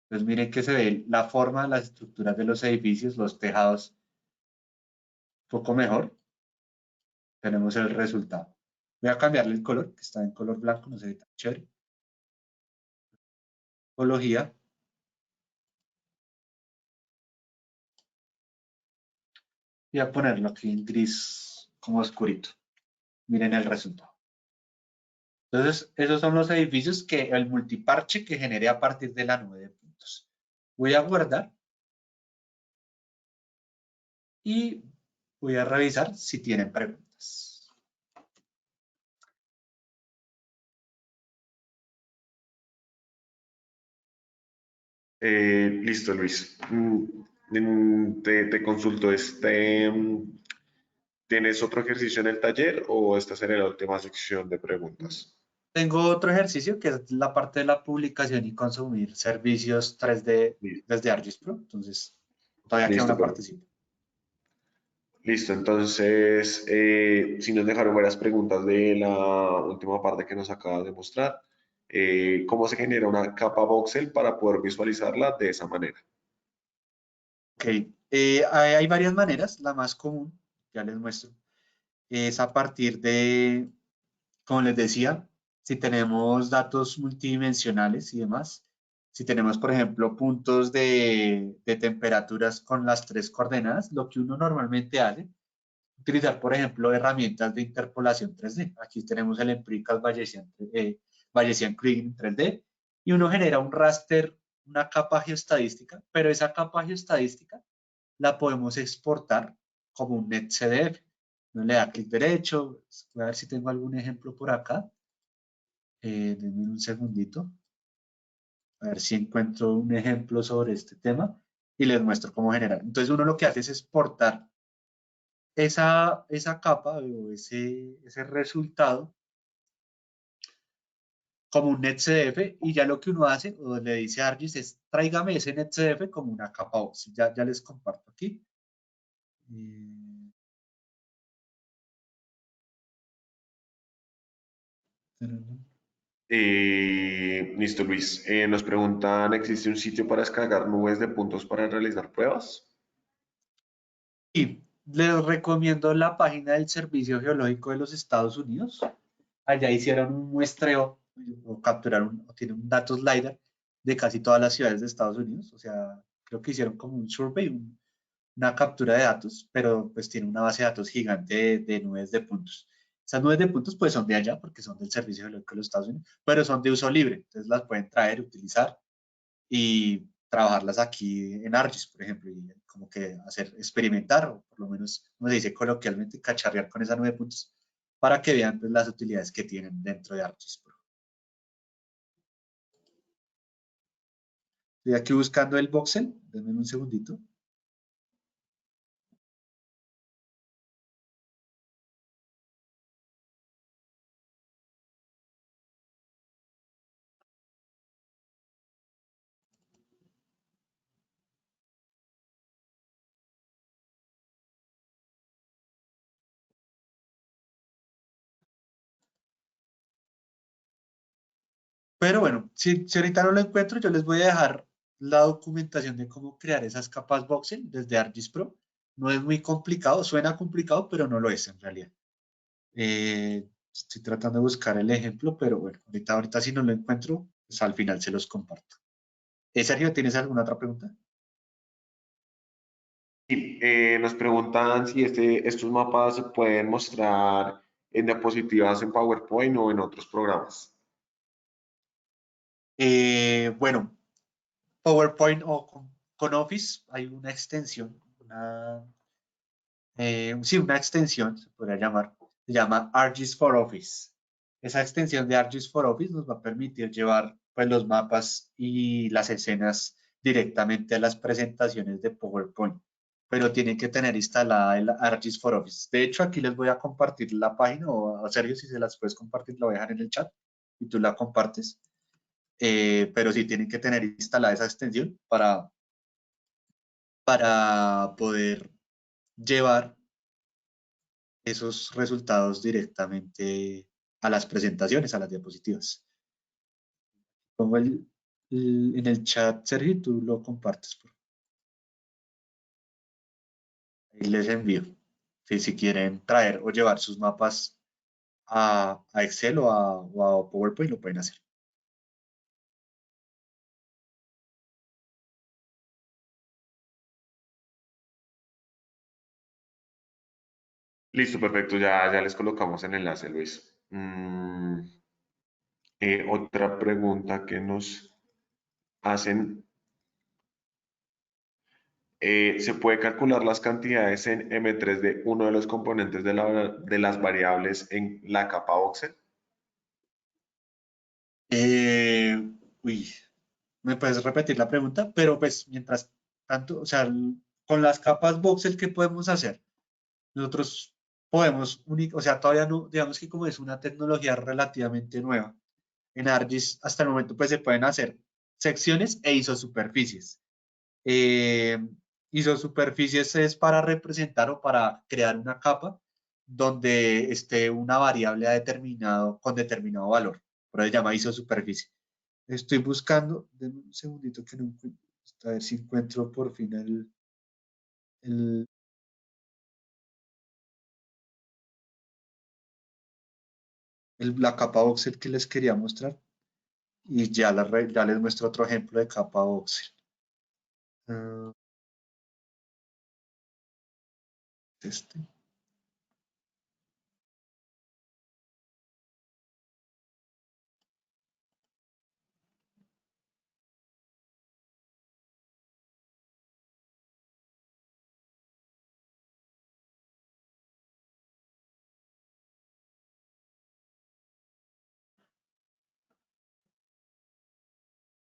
Entonces miren que se ve la forma, las estructuras de los edificios, los tejados un poco mejor. Tenemos el resultado. Voy a cambiarle el color, que está en color blanco, no se ve tan chévere. Tipología. Y a ponerlo aquí en gris como oscurito. Miren el resultado. Entonces, esos son los edificios que el multiparche que generé a partir de la nube de puntos. Voy a guardar y voy a revisar si tienen preguntas.
Listo, Luis. Te consulto, ¿tienes otro ejercicio en el taller o esta sería la última sección de preguntas?
Tengo otro ejercicio que es la parte de la publicación y consumir servicios 3D
Li-
desde ArcGIS Pro. Entonces, todavía queda
Listo,
una partecita.
listo. Entonces, si nos dejaron varias preguntas de la última parte que nos acabas de mostrar, ¿cómo se genera una capa voxel para poder visualizarla de esa manera?
Ok, hay varias maneras. La más común, ya les muestro, es a partir de, como les decía, si tenemos datos multidimensionales y demás, si tenemos, por ejemplo, puntos de temperaturas con las 3 coordenadas, lo que uno normalmente hace, utilizar, por ejemplo, herramientas de interpolación 3D. Aquí tenemos el Empirical Bayesian Kriging 3D y uno genera un raster, una capa geoestadística, pero esa capa geoestadística la podemos exportar como un NetCDF. Uno le da clic derecho, voy a ver si tengo algún ejemplo por acá. Denme un segundito, a ver si encuentro un ejemplo sobre este tema. y les muestro cómo generar. Entonces uno lo que hace es exportar esa capa o ese resultado como un NetCDF y ya lo que uno hace o le dice a ArcGIS es tráigame ese NetCDF como una capa Voxel. Ya les comparto aquí. Eh,
Listo, Luis. Nos preguntan, ¿existe un sitio para descargar nubes de puntos para realizar pruebas?
Y les recomiendo la página del Servicio Geológico de los Estados Unidos. Allá hicieron un muestreo o capturaron, o tienen un datos LiDAR de casi todas las ciudades de Estados Unidos. O sea, creo que hicieron como un survey, una captura de datos, pero pues tiene una base de datos gigante de nubes de puntos. Esas nubes de puntos pues son de allá porque son del Servicio Geológico de los Estados Unidos, pero son de uso libre, entonces las pueden traer, utilizar y trabajarlas aquí en ArcGIS, por ejemplo, y como que hacer experimentar, o por lo menos, como se dice coloquialmente, cacharrear con esa nube de puntos para que vean pues, las utilidades que tienen dentro de ArcGIS Pro. Estoy aquí buscando el voxel, denme un segundito. Pero bueno, si ahorita no lo encuentro, yo les voy a dejar la documentación de cómo crear esas capas voxel desde ArcGIS Pro. No es muy complicado, suena complicado, pero no lo es en realidad. Estoy tratando de buscar el ejemplo, pero bueno, ahorita si no lo encuentro, pues al final se los comparto. Sergio, ¿tienes alguna otra pregunta?
Y nos preguntan si estos mapas se pueden mostrar en diapositivas en PowerPoint o en otros programas.
Bueno, PowerPoint o con Office hay una extensión, sí, una extensión, se podría llamar, se llama ArcGIS for Office. Esa extensión de ArcGIS for Office nos va a permitir llevar pues, los mapas y las escenas directamente a las presentaciones de PowerPoint, pero tienen que tener instalada el ArcGIS for Office. De hecho, aquí les voy a compartir la página, o a Sergio, si se las puedes compartir, la voy a dejar en el chat y tú la compartes. Pero sí tienen que tener instalada esa extensión para poder llevar esos resultados directamente a las presentaciones, a las diapositivas. Pongo en el chat, Sergio, y tú lo compartes. Ahí les envío. Si quieren traer o llevar sus mapas a Excel o a PowerPoint, lo pueden hacer.
Listo, perfecto, ya les colocamos el enlace, Luis. Otra pregunta que nos hacen. ¿Se puede calcular las cantidades en M3 de uno de los componentes de las variables en la capa voxel?
Eh, uy, ¿me puedes repetir la pregunta? Pero pues mientras tanto, o sea, con las capas voxel, ¿qué podemos hacer? Nosotros podemos, o sea, todavía no, digamos que como es una tecnología relativamente nueva, en ArcGIS hasta el momento pues se pueden hacer secciones e isosuperficies. Eh, Isosuperficies es para representar o para crear una capa donde esté una variable con determinado valor. Por eso se llama isosuperficie. Estoy buscando, denme un segundito que no encuentro, a ver si encuentro por fin el- la capa voxel que les quería mostrar y ya les muestro otro ejemplo de capa voxel. Ah, este.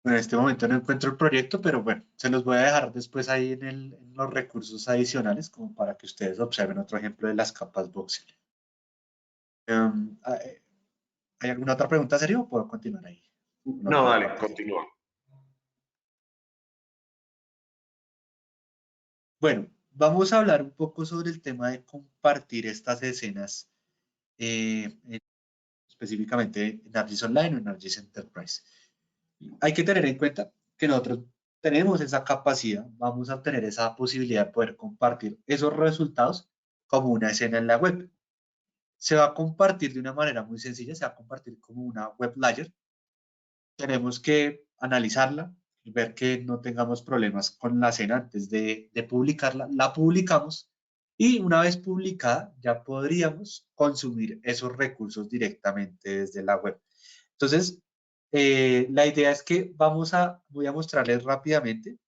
En este momento no encuentro el proyecto, pero bueno, se los voy a dejar después ahí en los recursos adicionales como para que ustedes observen otro ejemplo de las capas voxel. ¿Hay alguna otra pregunta, serio? ¿O puedo continuar ahí con
No,
otras
dale,
partes?
continúa.
Bueno, vamos a hablar un poco sobre el tema de compartir estas escenas, específicamente en ArcGIS Online o en ArcGIS Enterprise. Hay que tener en cuenta que nosotros tenemos esa capacidad, vamos a tener esa posibilidad de poder compartir esos resultados como una escena en la web. Se va a compartir de una manera muy sencilla, se va a compartir como una web layer. Tenemos que analizarla y ver que no tengamos problemas con la escena antes de publicarla. La publicamos y una vez publicada ya podríamos consumir esos recursos directamente desde la web. Entonces, la idea es que voy a mostrarles rápidamente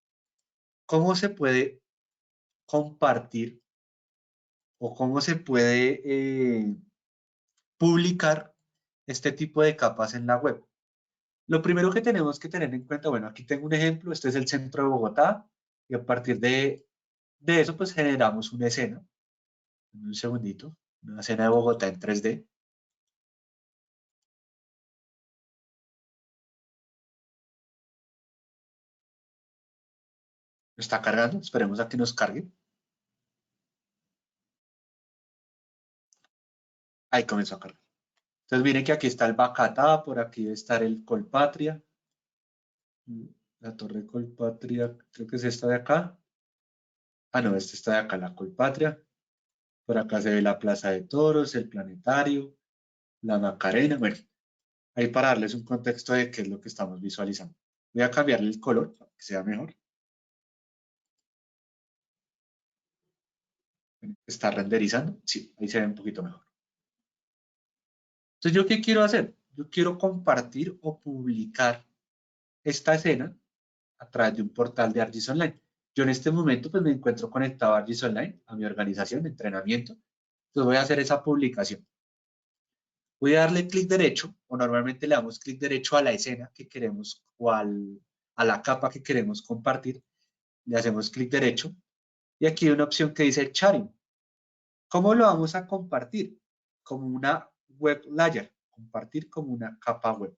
cómo se puede compartir o cómo se puede publicar este tipo de capas en la web. Lo primero que tenemos que tener en cuenta, bueno, aquí tengo un ejemplo, este es el centro de Bogotá y a partir de eso pues generamos una escena. Un segundito, una escena de Bogotá en 3D. Está cargando, esperemos a que nos cargue. Ahí comenzó a cargar. Entonces miren que aquí está el Bacatá, por aquí debe estar el Colpatria. La Torre Colpatria, creo que es esta de acá. Ah, no, esta está de acá, la Colpatria. Por acá se ve la Plaza de Toros, el Planetario, la Macarena. Bueno, ahí para darles un contexto de qué es lo que estamos visualizando. Voy a cambiarle el color para que sea mejor. Está renderizando. Sí, ahí se ve un poquito mejor. Entonces, ¿yo qué quiero hacer? Yo quiero compartir o publicar esta escena a través de un portal de ArcGIS Online. Yo en este momento pues me encuentro conectado a ArcGIS Online, a mi organización de entrenamiento. Entonces voy a hacer esa publicación. Voy a darle clic derecho, o normalmente le damos clic derecho a la escena que queremos o a la capa que queremos compartir. Le hacemos clic derecho y aquí hay una opción que dice sharing. ¿Cómo lo vamos a compartir? Como una web layer, compartir como una capa web.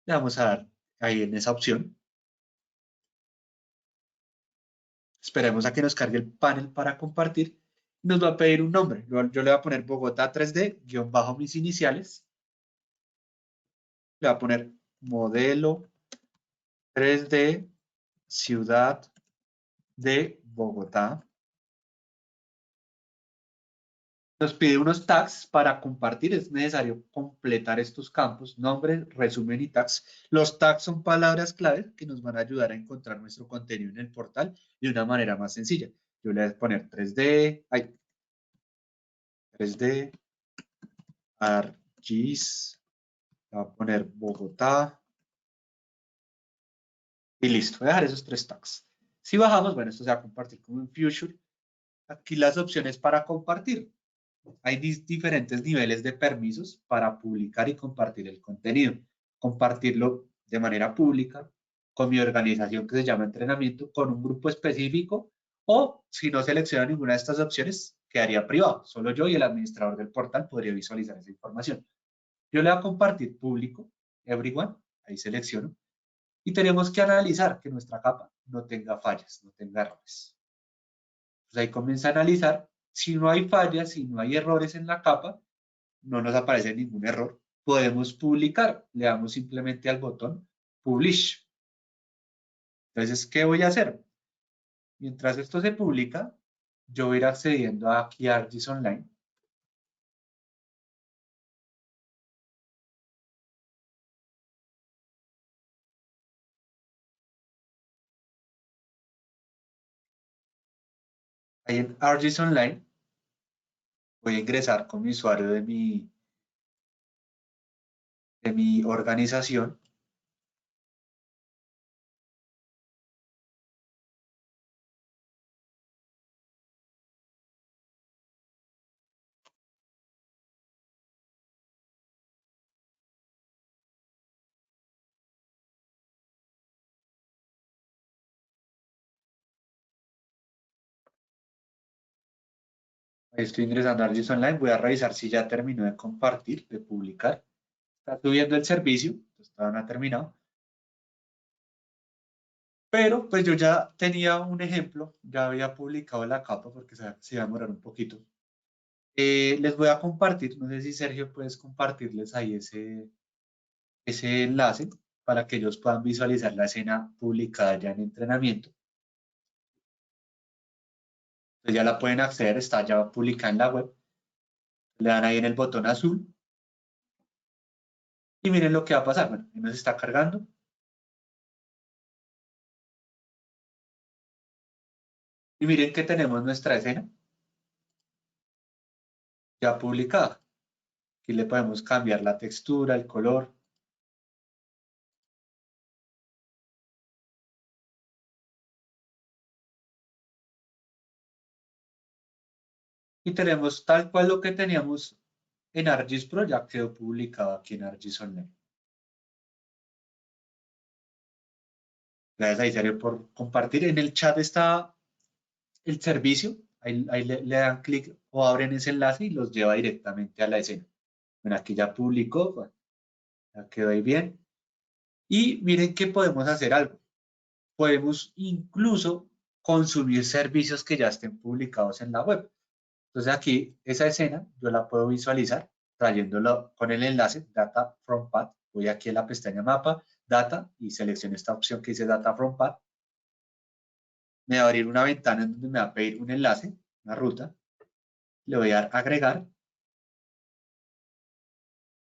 Le vamos a dar ahí en esa opción. Esperemos a que nos cargue el panel para compartir. Nos va a pedir un nombre. Yo le voy a poner Bogotá 3D, guión bajo mis iniciales. Le voy a poner modelo 3D Ciudad de Bogotá. Nos pide unos tags para compartir. Es necesario completar estos campos, nombre, resumen y tags. Los tags son palabras claves que nos van a ayudar a encontrar nuestro contenido en el portal de una manera más sencilla. Yo le voy a poner 3D, 3D, ArcGIS, voy a poner Bogotá y listo. Voy a dejar esos tres tags. Si bajamos, bueno, esto se va a compartir como en Future. Aquí las opciones para compartir. Hay diferentes niveles de permisos para publicar y compartir el contenido. Compartirlo de manera pública con mi organización que se llama entrenamiento, con un grupo específico o si no selecciona ninguna de estas opciones, quedaría privado. Solo yo y el administrador del portal podría visualizar esa información. Yo le voy a compartir público, everyone, ahí selecciono, y tenemos que analizar que nuestra capa no tenga fallas, no tenga errores. Pues ahí comienza a analizar. Si no hay fallas, si no hay errores en la capa, no nos aparece ningún error. Podemos publicar. Le damos simplemente al botón Publish. Entonces, ¿qué voy a hacer? Mientras esto se publica, yo voy a ir accediendo aquí a ArcGIS Online. Ahí en ArcGIS Online voy a ingresar con mi usuario de mi organización. Estoy ingresando a ArcGIS Online, voy a revisar si ya terminó de compartir, de publicar. Está subiendo el servicio, todavía no ha terminado. Pero pues yo ya tenía un ejemplo, ya había publicado la capa porque se va a demorar un poquito. Les voy a compartir, no sé si Sergio puedes compartirles ahí ese enlace para que ellos puedan visualizar la escena publicada ya en entrenamiento. Entonces ya la pueden acceder, está ya publicada en la web. Le dan ahí en el botón azul y miren lo que va a pasar. Bueno, nos está cargando. Y miren que tenemos nuestra escena ya publicada. Aquí le podemos cambiar la textura, el color. Y tenemos tal cual lo que teníamos en ArcGIS Pro, ya quedó publicado aquí en ArcGIS Online. Gracias a Sergio por compartir. En el chat está el servicio. Ahí le dan clic o abren ese enlace y los lleva directamente a la escena. Bueno, aquí ya publicó, bueno, ya quedó ahí bien. Y miren que podemos hacer algo. Podemos incluso consumir servicios que ya estén publicados en la web. Entonces aquí esa escena yo la puedo visualizar trayéndolo con el enlace Data from Path. Voy aquí a la pestaña Mapa, Data y selecciono esta opción que dice Data from Path. Me va a abrir una ventana en donde me va a pedir un enlace, una ruta. Le voy a dar agregar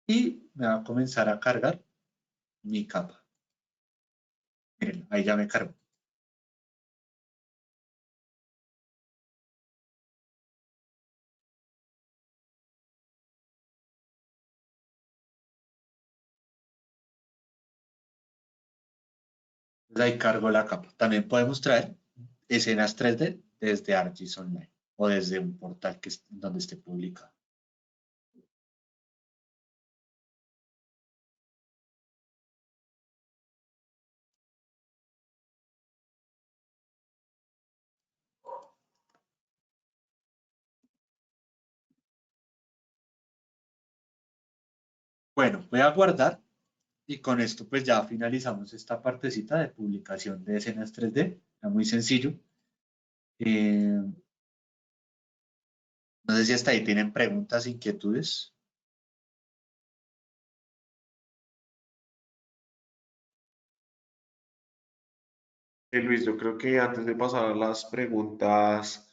y me va a comenzar a cargar mi capa. Miren, ahí ya me cargó. Entonces ahí cargo la capa. También podemos traer escenas 3D desde ArcGIS Online o desde un portal donde esté publicado. Bueno, voy a guardar y con esto pues ya finalizamos esta partecita de publicación de escenas 3D. Está muy sencillo. No sé si hasta ahí tienen preguntas, inquietudes.
Luis, yo creo que antes de pasar a las preguntas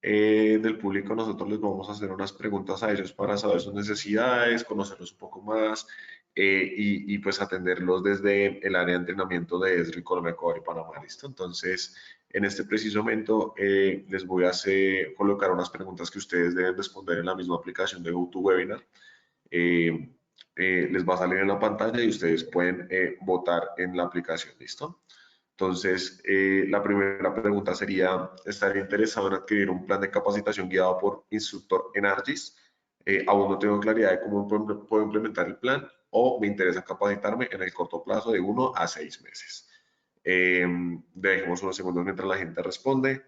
del público, nosotros les vamos a hacer unas preguntas a ellos para saber sus necesidades, conocerlos un poco más y pues atenderlos desde el área de entrenamiento de ESRI, Colombia, Ecuador y Panamá. ¿Listo? Entonces, en este preciso momento les voy a colocar unas preguntas que ustedes deben responder en la misma aplicación de GoToWebinar. Eh, Les va a salir en la pantalla y ustedes pueden votar en la aplicación. ¿Listo? Entonces, la primera pregunta sería, ¿estaría interesado en adquirir un plan de capacitación guiado por instructor en ArcGIS? Aún no tengo claridad de cómo puedo implementar el plan o me interesa capacitarme en el corto plazo de 1 a 6 meses. Dejemos unos segundos mientras la gente responde.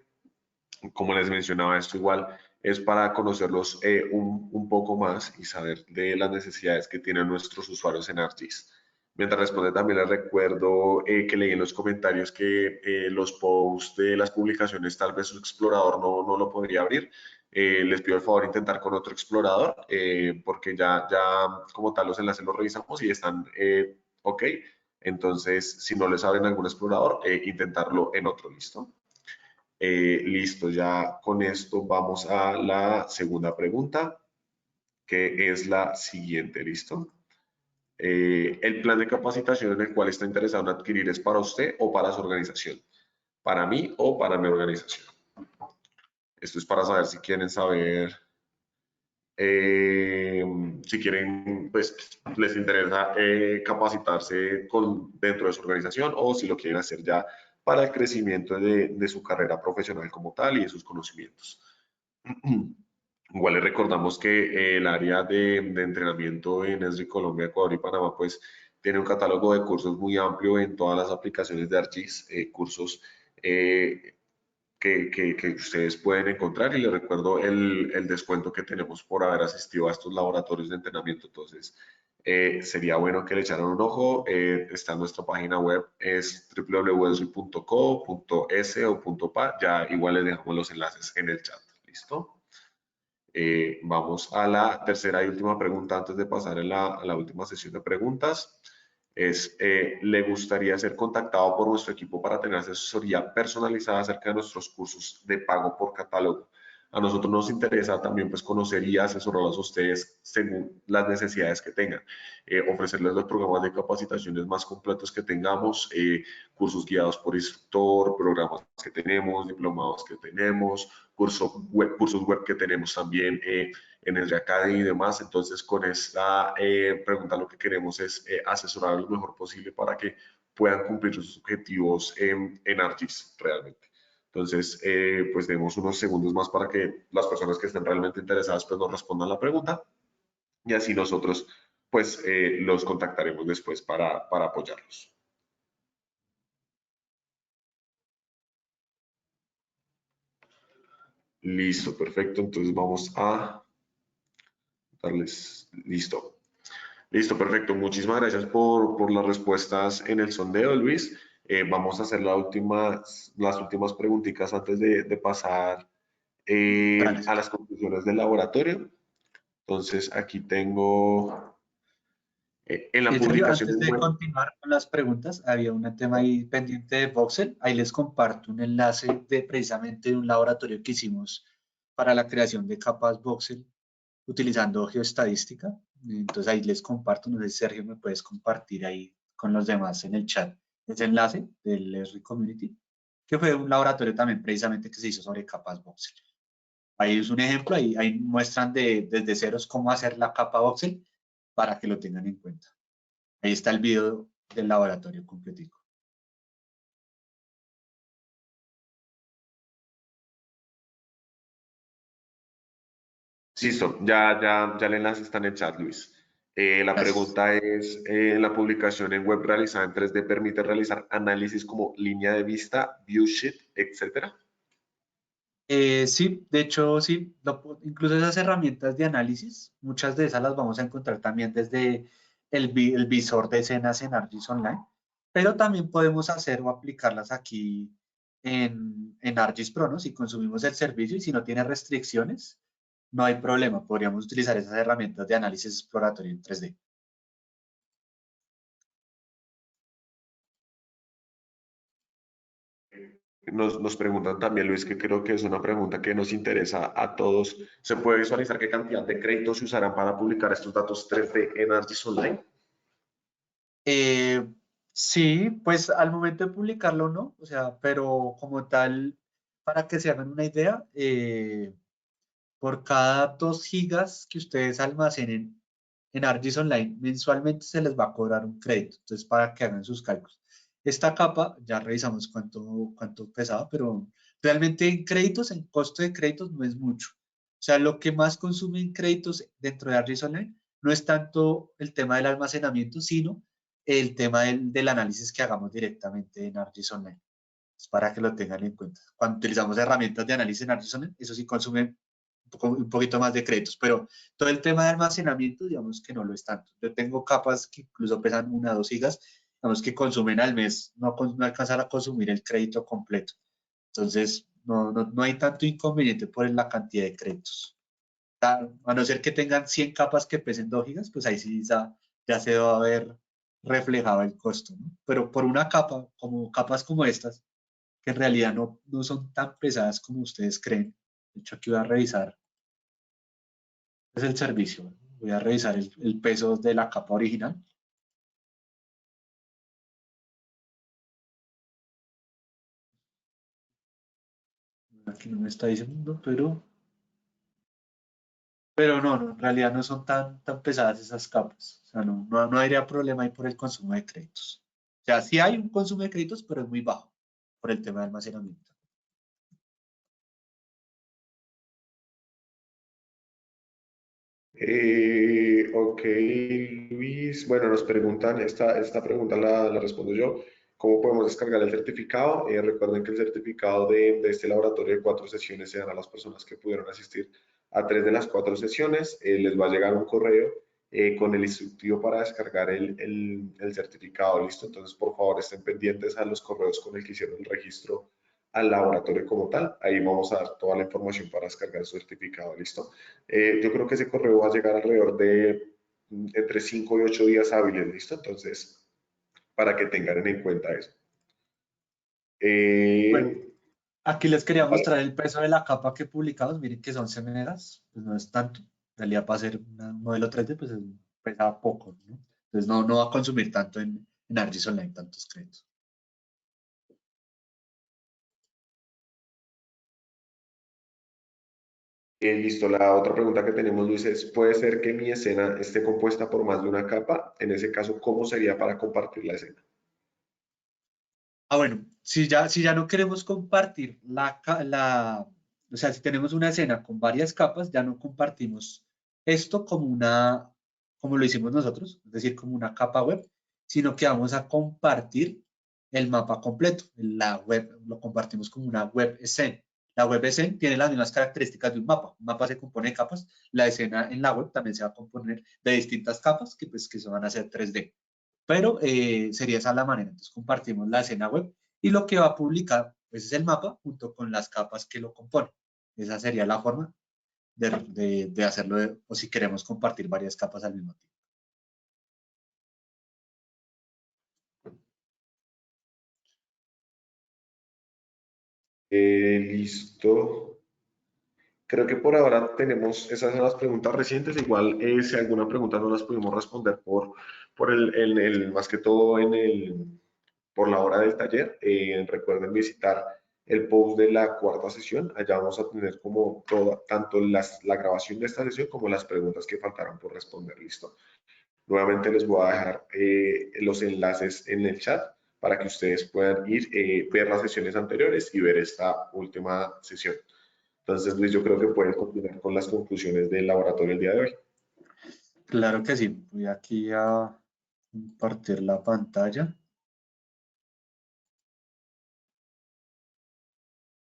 Como les mencionaba, esto igual es para conocerlos un poco más y saber de las necesidades que tienen nuestros usuarios en ArcGIS. Mientras responde, también les recuerdo que leí en los comentarios que los posts de las publicaciones, tal vez su explorador no lo podría abrir. Les pido el favor de intentar con otro explorador, porque ya como tal los enlaces los revisamos y están ok. Entonces, si no les abren algún explorador, intentarlo en otro, ¿listo? Listo, ya con esto vamos a la segunda pregunta, que es la siguiente, ¿listo? ¿El plan de capacitación en el cual está interesado en adquirir es para usted o para su organización? ¿Para mí o para mi organización? Esto es para saber si quieren saber, eh, si quieren, pues les interesa capacitarse dentro de su organización o si lo quieren hacer ya para el crecimiento de su carrera profesional como tal y de sus conocimientos. Igual les recordamos que el área de entrenamiento en ESRI Colombia, Ecuador y Panamá, pues tiene un catálogo de cursos muy amplio en todas las aplicaciones de ArcGIS, cursos que ustedes pueden encontrar y les recuerdo el descuento que tenemos por haber asistido a estos laboratorios de entrenamiento. Entonces, sería bueno que le echaran un ojo. Está en nuestra página web, es www.co.es o .pa. Ya igual les dejamos los enlaces en el chat. ¿Listo? Vamos a la tercera y última pregunta antes de pasar a la última sesión de preguntas. ¿Le gustaría ser contactado por nuestro equipo para tener asesoría personalizada acerca de nuestros cursos de pago por catálogo? A nosotros nos interesa también pues conocer y asesorarlos a ustedes según las necesidades que tengan. Ofrecerles los programas de capacitaciones más completos que tengamos, cursos guiados por instructor, programas que tenemos, diplomados que tenemos, cursos web que tenemos también en el Academy y demás. Entonces, con esta pregunta lo que queremos es asesorar lo mejor posible para que puedan cumplir sus objetivos en ArcGIS realmente. Entonces, pues demos unos segundos más para que las personas que estén realmente interesadas pues nos respondan la pregunta y así nosotros pues los contactaremos después para apoyarlos. Listo, perfecto. Entonces vamos a darles, listo. Listo, perfecto. Muchísimas gracias por las respuestas en el sondeo, Luis. Vamos a hacer las últimas preguntitas antes de pasar
Dale,
a
Sergio.
las conclusiones del laboratorio. Entonces, aquí tengo en la
Sergio,
publicación
antes
en
de
web.
continuar con las preguntas, había un tema ahí pendiente de Voxel. Ahí les comparto un enlace de precisamente de un laboratorio que hicimos para la creación de capas Voxel utilizando geoestadística. Entonces ahí les comparto, no sé si Sergio me puedes compartir ahí con los demás en el chat ese enlace del ESRI Community, que fue un laboratorio también precisamente que se hizo sobre capas Voxel. Ahí es un ejemplo, ahí muestran desde ceros cómo hacer la capa Voxel para que lo tengan en cuenta. Ahí está el video del laboratorio completico.
Listo, ya el enlace está en el chat, Luis. La
Gracias.
pregunta es, ¿la publicación en web realizada en 3D permite realizar análisis como línea de vista, viewsheet, etcétera?
Sí, de hecho, sí, incluso esas herramientas de análisis, muchas de esas las vamos a encontrar también desde el visor de escenas en ArcGIS Online, pero también podemos hacer o aplicarlas aquí en ArcGIS Pro, ¿no? Si consumimos el servicio y si no tiene restricciones, no hay problema, podríamos utilizar esas herramientas de análisis exploratorio en 3D.
Nos preguntan también, Luis, que creo que es una pregunta que nos interesa a todos. ¿Se puede visualizar qué cantidad de créditos se usarán para publicar estos datos 3D en ArcGIS Online?
Eh, sí, pues al momento de publicarlo no, o sea, pero como tal, para que se hagan una idea, por cada 2 gigas que ustedes almacenen en ArcGIS Online, mensualmente se les va a cobrar un crédito. Entonces, para que hagan sus cálculos. Esta capa, ya revisamos cuánto pesaba, pero realmente en créditos, en costo de créditos, no es mucho. O sea, lo que más consume en créditos dentro de ArcGIS Online no es tanto el tema del almacenamiento, sino el tema del análisis que hagamos directamente en ArcGIS Online. Es para que lo tengan en cuenta. Cuando utilizamos herramientas de análisis en ArcGIS Online, eso sí consume un poquito más de créditos, pero todo el tema de almacenamiento, digamos que no lo es tanto. Yo tengo capas que incluso pesan 1 o 2 gigas, digamos que consumen al mes, no alcanzan a consumir el crédito completo. Entonces, no hay tanto inconveniente por la cantidad de créditos. A no ser que tengan 100 capas que pesen 2 gigas, pues ahí sí ya se va a ver reflejado el costo, ¿no? Pero por una capa, como capas como estas, que en realidad no son tan pesadas como ustedes creen. De hecho, aquí voy a revisar es el servicio. Voy a revisar el peso de la capa original. Aquí no me está diciendo, pero no, en realidad no son tan pesadas esas capas. O sea, no habría problema ahí por el consumo de créditos. O sea, sí hay un consumo de créditos, pero es muy bajo por el tema de almacenamiento.
Ok, Luis. Bueno, nos preguntan, esta pregunta la respondo yo. ¿Cómo podemos descargar el certificado? Recuerden que el certificado de este laboratorio de 4 sesiones se dará a las personas que pudieron asistir a 3 de las 4 sesiones. Les va a llegar un correo con el instructivo para descargar el certificado, ¿listo? Entonces, por favor, estén pendientes a los correos con el que hicieron el registro al laboratorio como tal. Ahí vamos a dar toda la información para descargar su certificado, ¿listo? Yo creo que ese correo va a llegar alrededor de entre 5 y 8 días hábiles, ¿listo? Entonces, para que tengan en cuenta eso.
Bueno,
Eh,
aquí les quería
vale.
mostrar el peso de la capa que publicamos. Miren que son 11 megas, pues no es tanto. En realidad para hacer un modelo 3D, pues pesa poco, ¿no? Entonces no va a consumir tanto en ArcGIS Online, tantos créditos.
Listo, la otra pregunta que tenemos, Luis, es, ¿puede ser que mi escena esté compuesta por más de una capa? En ese caso, ¿cómo sería para compartir la escena?
Bueno, si ya no queremos compartir o sea, si tenemos una escena con varias capas, ya no compartimos esto como lo hicimos nosotros, es decir, como una capa web, sino que vamos a compartir el mapa completo. La web lo compartimos como una web escena. La web escena tiene las mismas características de un mapa. Un mapa se compone de capas. La escena en la web también se va a componer de distintas capas que se van a hacer 3D, pero sería esa la manera. Entonces compartimos la escena web y lo que va a publicar pues, es el mapa junto con las capas que lo componen. Esa sería la forma de hacerlo, o si queremos compartir varias capas al mismo tiempo.
Listo. Creo que por ahora tenemos esas son las preguntas recientes. Igual, si alguna pregunta no las pudimos responder por más que todo por la hora del taller, recuerden visitar el post de la cuarta sesión. Allá vamos a tener como tanto la grabación de esta sesión como las preguntas que faltaron por responder. Listo. Nuevamente les voy a dejar los enlaces en el chat para que ustedes puedan ir, ver las sesiones anteriores y ver esta última sesión. Entonces, Luis, yo creo que pueden continuar con las conclusiones del laboratorio el día de hoy.
Claro que sí. Voy aquí a compartir la pantalla.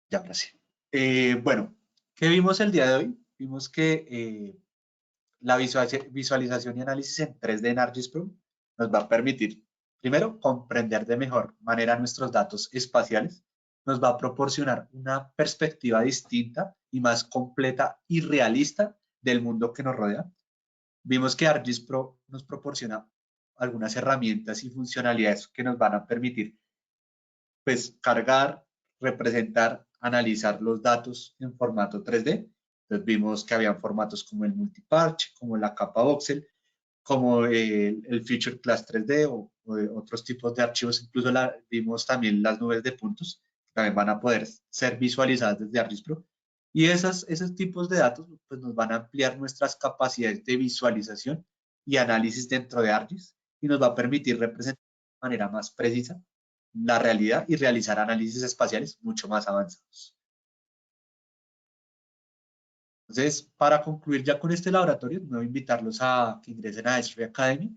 Ya, ahora sí. Bueno, ¿qué vimos el día de hoy? Vimos que la visualización y análisis en 3D en ArcGIS Pro nos va a permitir, primero, comprender de mejor manera nuestros datos espaciales, nos va a proporcionar una perspectiva distinta y más completa y realista del mundo que nos rodea. Vimos que ArcGIS Pro nos proporciona algunas herramientas y funcionalidades que nos van a permitir pues cargar, representar, analizar los datos en formato 3D. Entonces vimos que habían formatos como el multiparch, como la capa voxel, como el Feature Class 3D o otros tipos de archivos. Incluso vimos también las nubes de puntos, que también van a poder ser visualizadas desde ArcGIS Pro. Y esos tipos de datos pues, nos van a ampliar nuestras capacidades de visualización y análisis dentro de ArcGIS y nos va a permitir representar de manera más precisa la realidad y realizar análisis espaciales mucho más avanzados. Entonces, para concluir ya con este laboratorio, voy a invitarlos a que ingresen a Esri Academy.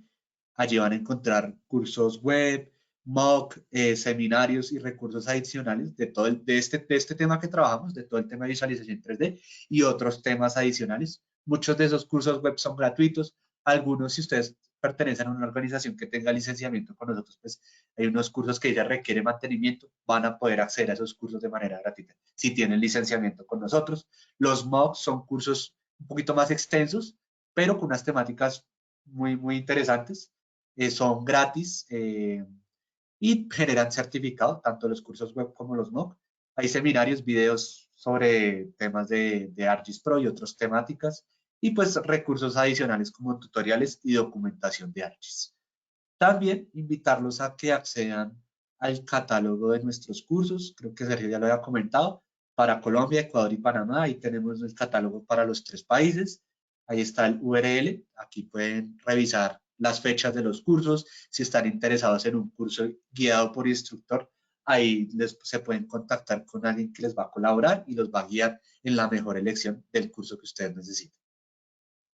Allí van a encontrar cursos web, MOOC, seminarios y recursos adicionales de este tema que trabajamos, de todo el tema de visualización 3D y otros temas adicionales. Muchos de esos cursos web son gratuitos. Algunos, si ustedes pertenecen a una organización que tenga licenciamiento con nosotros, pues hay unos cursos que ya requieren mantenimiento, van a poder acceder a esos cursos de manera gratuita si tienen licenciamiento con nosotros. Los MOOCs son cursos un poquito más extensos, pero con unas temáticas muy interesantes. Son gratis y generan certificado, tanto los cursos web como los MOOC. Hay seminarios, videos sobre temas de ArcGIS Pro y otras temáticas, y pues recursos adicionales como tutoriales y documentación de ArcGIS. También invitarlos a que accedan al catálogo de nuestros cursos. Creo que Sergio ya lo había comentado. Para Colombia, Ecuador y Panamá, ahí tenemos el catálogo para los 3 países. Ahí está el URL. Aquí pueden revisar las fechas de los cursos. Si están interesados en un curso guiado por instructor, ahí se pueden contactar con alguien que les va a colaborar y los va a guiar en la mejor elección del curso que ustedes necesiten.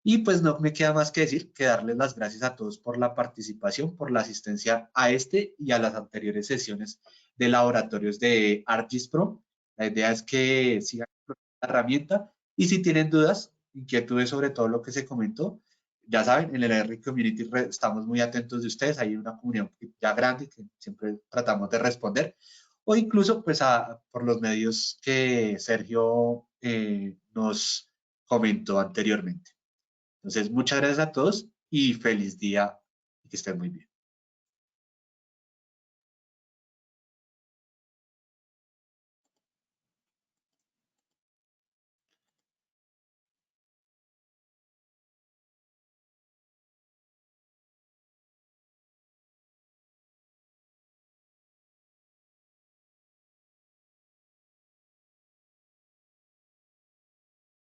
Y pues no me queda más que decir que darles las gracias a todos por la participación, por la asistencia a este y a las anteriores sesiones de laboratorios de ArcGIS Pro. La idea es que sigan con la herramienta y si tienen dudas, inquietudes sobre todo lo que se comentó, ya saben, en el R Community estamos muy atentos de ustedes. Hay una comunidad ya grande que siempre tratamos de responder o incluso pues por los medios que Sergio nos comentó anteriormente. Entonces, muchas gracias a todos y feliz día y que estén muy bien.